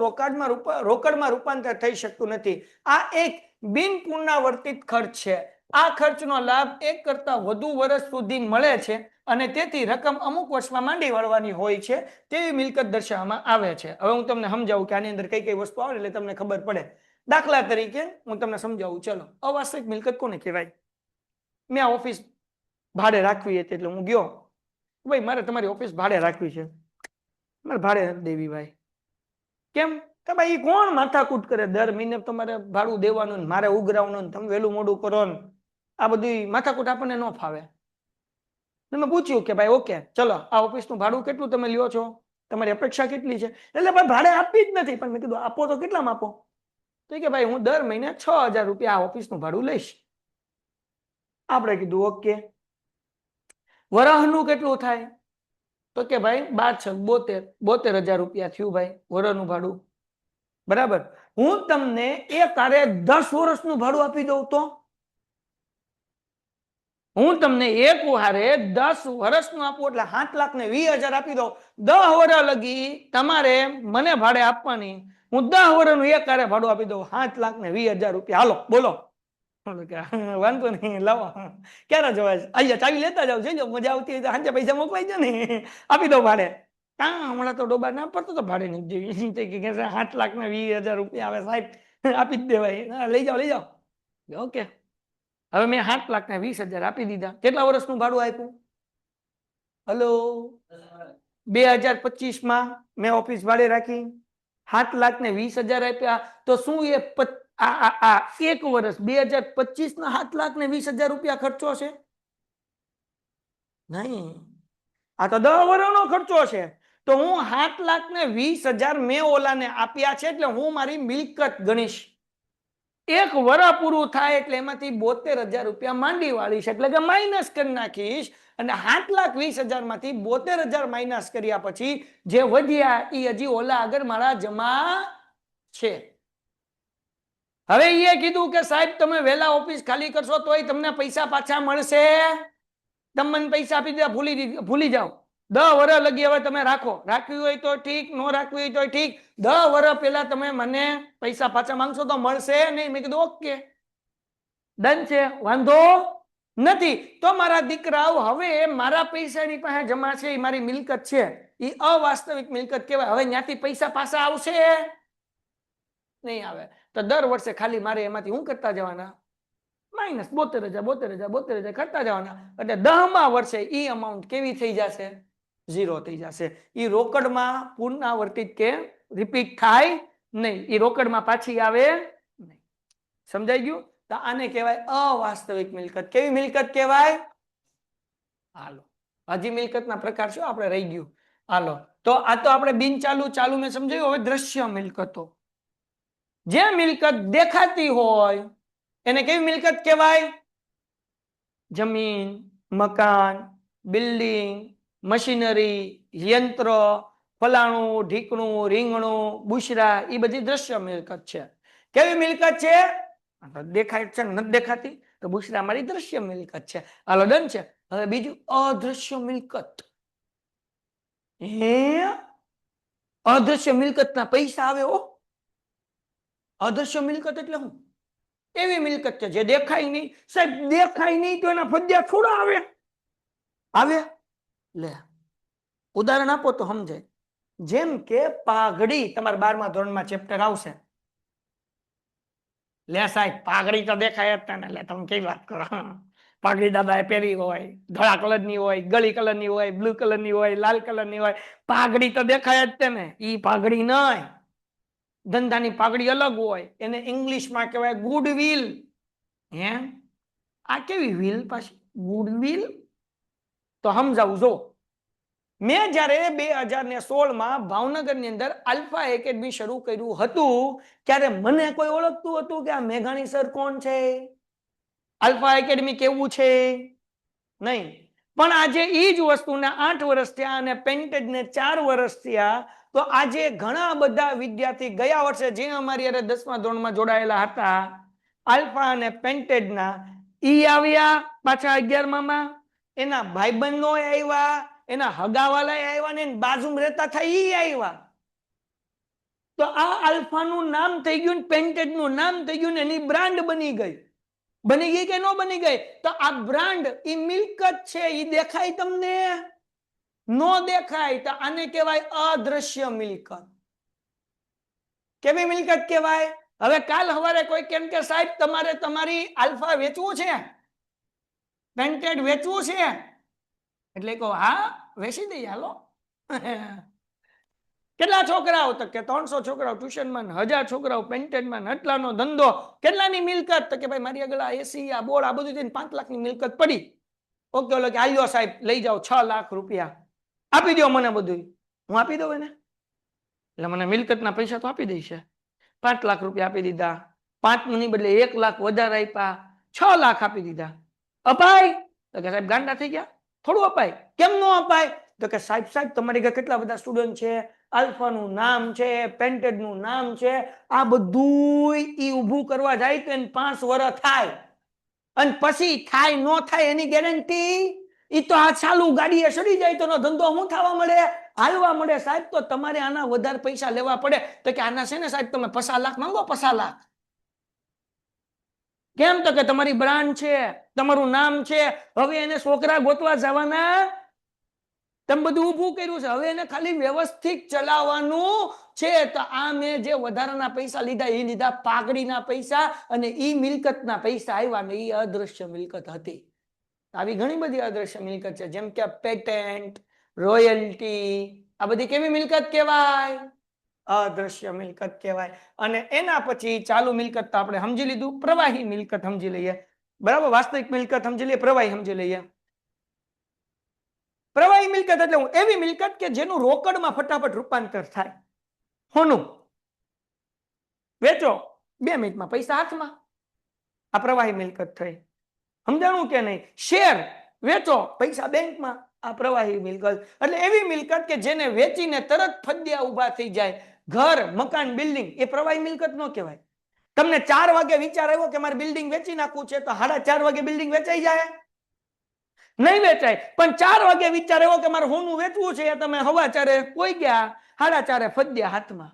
રોકડમાં રૂપાંતર થઈ શકતું નથી. આ એક બિન પુનરાવર્તિત ખર્ચ છે. આ ખર્ચનો લાભ એક કરતા વધુ વર્ષ સુધી મળે છે અને તેથી રકમ અમુક વર્ષમાં માંડી વળવાની હોય છે, તેવી મિલકત દર્શાવવામાં આવે છે. હવે હું તમને સમજાવું કે આની અંદર કઈ કઈ વસ્તુ આવે એટલે તમને ખબર પડે. દાખલા તરીકે હું તમને સમજાવું. ચલો, અવાસ્તવિક મિલકત કોને કહેવાય? મેં આ ઓફિસ ભાડે રાખવી હતી એટલે હું ગયો, ભાઈ મારે તમારી ઓફિસ ભાડે રાખવી છે, મારે ભાડે નથી દેવી ભાઈ. કેમ? કે ભાઈ કોણ માથાકૂટ કરે, દર મહિને તમારે ભાડું દેવાનું, મારે ઉઘરાવવાનું, તમે વહેલું મોડું કરો ને, આ બધી માથાકૂટ આપણને ન ફાવે. મેં પૂછ્યું કે ભાઈ ઓકે ચલો, આ ઓફિસનું ભાડું કેટલું તમે લ્યો છો, તમારી અપેક્ષા કેટલી છે? એટલે ભાઈ ભાડે આપી જ નથી. પણ મેં કીધું આપો તો કેટલામાં આપો? તો કે ભાઈ હું દર મહિને 6,000 રૂપિયા આ ઓફિસનું ભાડું લઈશ. આપણે કીધું ઓકે. વરહનું કેટલું થાય? તો કે ભાઈ 72,000 રૂપિયા થયું ભાઈ વરહનું ભાડું, બરાબર. હું તમને એક આરે 10 વર્ષનું ભાડું આપી દઉં તો? હું તમને એક હારે 10 વર્ષનું આપું એટલે 7,20,000 આપી દઉં. 10 વર્ષ લગી તમારે મને ભાડે આપવાની, હું 10 વર્ષનું એક હારે ભાડું આપી દઉં, 7,20,000 રૂપિયા. હાલો બોલો. વાંધો નહીં, લાવો. ક્યારે જવાય? અહીંયા ચાવી લેતા જાવ, જઈ જાવ, મજા આવતી હોય તો સાંજે પૈસા મોકલાઈ દો ને, આપી દો ભાડે. હમણાં તો ડોબા ના પડતો તો ભાડે નહીં જેવી 7,20,000 રૂપિયા આવે સાહેબ, આપી જ દેવાય. લઈ જાઓ લઈ જાઓ. ઓકે, હવે મેં 7,20,000 આપી દીધા. કેટલા વર્ષનું ભાડું આપ્યું? હલો 2025 માં મેં ઓફિસ ભાડે રાખી 7,20,000 આપ્યા તો શું એ એક વર્ષ 2025 ના 7,20,000 રૂપિયા ખર્ચો છે? નહીં, આ તો 10 વર્ષનો ખર્ચો છે. તો હું 7,20,000 મેં ઓલાને આપ્યા છે એટલે હું મારી મિલકત ગણીશ. એક વર્ષ પૂરું થાય એટલે એમાંથી 72,000 રૂપિયા માંડી વાળીશ એટલે કે માઇનસ કરી નાખીશ અને 7,20,000 માંથી 72,000 માઇનસ કર્યા પછી જે વધ્યા એ હજી ઓલા આગળ મારા જમા છે. હવે એ કીધું કે સાહેબ તમે વહેલા ઓફિસ ખાલી કરશો તોય તમને પૈસા પાછા મળશે. તમે મને પૈસા આપી દીધા, ભૂલી જાઓ. 10 વર્ષ લગી હવે તમે રાખો, રાખવી હોય તો ઠીક, નો રાખવી હોય તો ઠીક. 10 વર્ષ પહેલા તમે મને પૈસા પાછા માંગશો તો મળશે નહીં. મેં કીધું ઓકે ડન છે, વાંધો નથી. તો મારા દીકરાઓ હવે મારા પૈસાની પાસે જમા છે, એ મારી મિલકત છે, એ અવાસ્તવિક મિલકત કહેવાય. હવે ત્યાંથી પૈસા પાછા આવશે નહીં આવે. તો દર વર્ષે ખાલી મારે એમાંથી હું કરતા જવાના માઇનસ 72,000 કરતા જવાના એટલે 10મા વર્ષે ઈ અમાઉન્ટ કેવી થઈ જશે? ઝીરો થઈ જશે. ઈ રોકડમાં પુનરાવર્તિત કે રિપીટ થાય નહીં, ઈ રોકડમાં પાછી આવે નહીં. સમજાઈ ગયું? તો આને કહેવાય અવાસ્તવિક મિલકત. કેવી મિલકત કહેવાય? હાલો હજી મિલકતના પ્રકાર શું આપણે રહી ગયું. હાલો તો આ તો આપણે બિન ચાલુ મેં સમજાયું. હવે દ્રશ્ય મિલકતો, જે મિલકત દેખાતી હોય એને કેવી મિલકત કહેવાય? જમીન, મકાન, બિલ્ડિંગ, મશીનરી, યંત્ર, ફલાણું ઢીકણું, રીંગણું, બુશરા, એ બધી દ્રશ્ય મિલકત છે. કેવી મિલકત છે? દેખાય છે, નથી દેખાતી તો બુશરા મારી દ્રશ્ય મિલકત છે. હાલો ડન છે. હવે બીજું અદ્રશ્ય મિલકત. અદ્રશ્ય મિલકતના પૈસા આવે. અદ્રશ્ય મિલકત એટલે શું? એવી મિલકત છે જે દેખાય નહીં. સાહેબ દેખાય નહીં તો એના ફદ્યા થોડા આવે? આવે. લે ઉદાહરણ આપો તો સમજાય. જેમ કે પાઘડી, તમારા 12મા ધોરણમાં ચેપ્ટર આવશે. લે સાહેબ પાઘડી તો દેખાય જ ને, લે તમે કેવી વાત કરો. પાઘડી દાદાએ પહેરી હોય, ધોળા કલરની હોય, ગળી કલરની હોય, બ્લુ કલરની હોય, લાલ કલરની હોય, પાઘડી તો દેખાય જ ને. ઈ પાઘડી નહીં, ધંધાની પાઘડી અલગ હોય, એને ઇંગ્લિશમાં કહેવાય ગુડવિલ. આ કેવી વ્હીલ પાછી? ગુડવિલ. તો સમજાવું જો. મેં જ્યારે 2016માં ભાવનગરની અંદર આલ્ફા એકેડમી શરૂ કર્યું હતું ત્યારે મને કોઈ ઓળખતું હતું કે આ મેઘાણી સર કોણ છે, આલ્ફા એકેડમી કેવું છે? નહીં. પણ આજે એ જ વસ્તુના 8 વર્ષ થયા અને પેન્ટેડને 4 વર્ષ થયા. તો આજે ઘણા બધા વિદ્યાર્થી ગયા વર્ષે જે અમારી અરે 10મા ધોરણમાં જોડાયેલા હતા આલ્ફા અને પેન્ટેડના, ઈ આવ્યા પાછા 11માં. એના ભાઈબંધો આવ્યા, એના હગાવાલા આવ્યા ને બાજુમાં રહેતા થાય ઈ આવ્યા. તો આ આલ્ફાનું નામ થઈ ગયું, પેન્ટેડનું નામ થઈ ગયું, એની બ્રાન્ડ બની ગઈ. બની ગઈ કે ન બની ગઈ? તો આ બ્રાન્ડ ઈ મિલકત છે. ઈ દેખાય તમને? નો દેખાય. તો આને કહેવાય અદ્રશ્ય મિલકત. કેવી મિલકત કહેવાય? હવે કાલ સવારે કોઈ કેમ કે સાહેબ તમારે તમારી આલ્ફા વેચવું છે, પેન્ટેડ વેચવું છે, એટલે કહો હા વેચી દઈએ હાલો. કેટલા છોકરાઓ? તો કે 300 છોકરાઓ ટ્યુશનમાં, 1000 છોકરાઓ પેન્ટેડમાં, આટલાનો ધંધો. કેટલાની મિલકત? તો કે ભાઈ મારી આગળ એસી આ બોર્ડ આ બધું થઈને 5 લાખની મિલકત પડી. ઓકે ઓલો કે આલ્યો સાહેબ લઈ જાઓ 6 લાખ રૂપિયા આપી દો મને બધું. હું આપી દઉં એને? એટલે મને મિલકતના પૈસા તો આપી દઈશ. 5 લાખ રૂપિયા આપી દીધા, 5 ની બદલે 1 લાખ વધારે આપ્યા, 6 લાખ આપી દીધા. અપાય? તો કે સાહેબ ગાંડા થઈ ગયા, થોડું અપાય. કેમ નો અપાય? તો કે સાહેબ તમારી ઘરે કેટલા બધા સ્ટુડન્ટ છે, આલ્ફાનું નામ છે, પેન્ટેડનું નામ છે, આ બધું ઈ ઊભું કરવા જાય તો એને 5 વર્ષ થાય અને પછી થાય નો થાય એની ગેરંટી? ઈ તો આ ચાલુ ગાડીએ ચડી જાય તો ધંધો શું થવા મળે? હાલવા મળે. સાહેબ તો તમારે આના વધારે પૈસા લેવા પડે. તો કે આના છે ને સાહેબ તમે 50 લાખ માંગો, 50 લાખ. કેમ? તો કે તમારી બ્રાન્ડ છે, તમારું નામ છે, હવે એને છોકરા ગોતવા જવાના, તમે બધું ઊભું કર્યું છે, હવે એને ખાલી વ્યવસ્થિત ચલાવવાનું છે. તો આ મેં જે વધારાના પૈસા લીધા એ લીધા પાઘડીના પૈસા અને ઈ મિલકતના પૈસા આવ્યા ને ઈ અદ્રશ્ય મિલકત હતી. આવી ઘણી બધી અદ્રશ્ય મિલકત છે, જેમ કે પેટેન્ટ, રોયલ્ટી, આ બધી કેવી મિલકત કહેવાય? અદ્રશ્ય મિલકત કહેવાય. અને એના પછી ચાલુ મિલકત તો આપણે સમજી લીધું, પ્રવાહી મિલકત સમજી લઈએ. બરાબર, વાસ્તવિક મિલકત સમજી લઈએ, પ્રવાહી સમજી લઈએ. પ્રવાહી મિલકત એટલે હું એવી મિલકત કે જેનું રોકડમાં ફટાફટ રૂપાંતર થાય. હોનું વેચો 2 મિનિટમાં પૈસા હાથમાં, આ પ્રવાહી મિલકત થઈ. સમજાણું કે નહીં? શેર વેચો પૈસા બેંકમાં, આ પ્રવાહી મિલકત. એટલે એવી મિલકત કે જેને વેચીને તરત ફદ્યા ઉભા થઈ જાય, ઘર, મકાન, બિલ્ડિંગ, એ પ્રવાહી મિલકત ન કહેવાય. તમને 4 વાગે વિચાર આવ્યો કે મારે બિલ્ડિંગ વેચી નાખવું છે, તો 4:30 વાગે બિલ્ડિંગ વેચાઈ જાય? નહીં વેચાય. પણ 4 વાગે વિચાર આવ્યો કે મારે હોનું વેચવું છે, તમે 4:15 કોઈ ગયા, 4:30 ફદ્યા હાથમાં.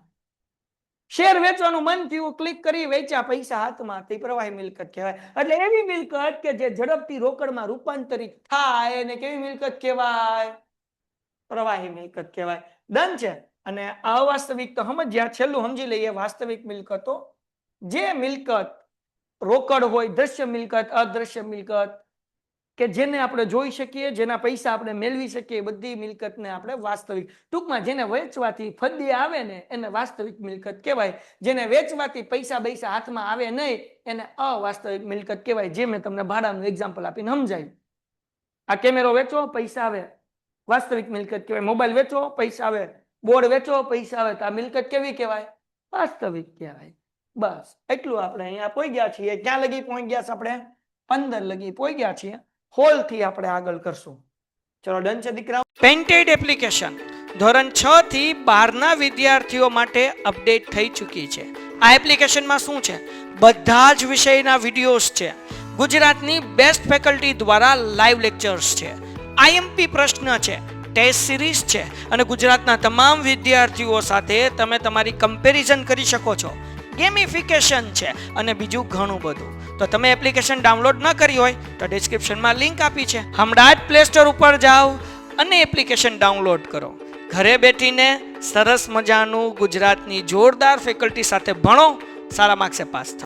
શેર વેચવાનું મન થયું, ક્લિક કરી વેચ્યા, પૈસા હાથમાં, તે પ્રવાહી મિલકત કહેવાય. એટલે એવી મિલકત કે જે ઝડપથી રોકડમાં રૂપાંતરિત થાય એને કેવી મિલકત કહેવાય? પ્રવાહી મિલકત કહેવાય. ડન છે. અને અવાસ્તવિક તો સમજ્યા, છેલ્લું સમજી લઈએ વાસ્તવિક મિલકતો. જે મિલકત રોકડ હોય, દ્રશ્ય મિલકત, અદ્રશ્ય મિલકત, કે જેને આપણે જોઈ શકીએ, જેના પૈસા આપણે મેળવી શકીએ, બધી મિલકતને આપણે વાસ્તવિક, ટૂંકમાં જેને વેચવાથી ફદ્દી આવે ને એને વાસ્તવિક મિલકત કહેવાય. જેને વેચવાથી પૈસા હાથમાં આવે નહીં એને અવાસ્તવિક મિલકત કહેવાય. જે મેં તમને ભાડાનું એક્ઝામ્પલ આપીને સમજાવ્યું. આ કેમેરો વેચો, પૈસા આવે, વાસ્તવિક મિલકત કહેવાય. મોબાઈલ વેચો, પૈસા આવે. બોર્ડ વેચો, પૈસા આવે, તો આ મિલકત કેવી કહેવાય? વાસ્તવિક કહેવાય. બસ એટલું આપણે અહીંયા પહોંચી ગયા છીએ. ક્યાં લગી પહોંચી ગયા છે આપણે? 15 લગી પહોંચી ગયા છીએ. હોલ થી આપણે આગળ કરશું. ચલો ડન છે દીકરા. પેન્ટેડ એપ્લિકેશન ધોરણ 6 થી 12 ના વિદ્યાર્થીઓ માટે અપડેટ થઈ ચૂકી છે. આ એપ્લિકેશનમાં શું છે? બધા જ વિષયના વિડીયોઝ છે. ગુજરાતની બેસ્ટ ફેકલ્ટી દ્વારા લાઈવ લેક્ચર્સ છે. આઈએમપી પ્રશ્ન છે, ટેસ્ટ સિરીઝ છે, અને ગુજરાતના તમામ વિદ્યાર્થીઓ સાથે તમે તમારી કમ્પેરિઝન કરી શકો છો. ગેમિફિકેશન છે અને બીજું ઘણું બધું. તો તમે એપ્લિકેશન ડાઉનલોડ ન કરી હોય તો ડિસ્ક્રિપ્શનમાં લિંક આપી છે, હમણાં જ પ્લે સ્ટોર ઉપર જાઓ અને એપ્લિકેશન ડાઉનલોડ કરો. ઘરે બેઠીને સરસ મજાનું ગુજરાતની જોરદાર ફેકલ્ટી સાથે ભણો, સારા માર્ક્સે પાસ થાઓ.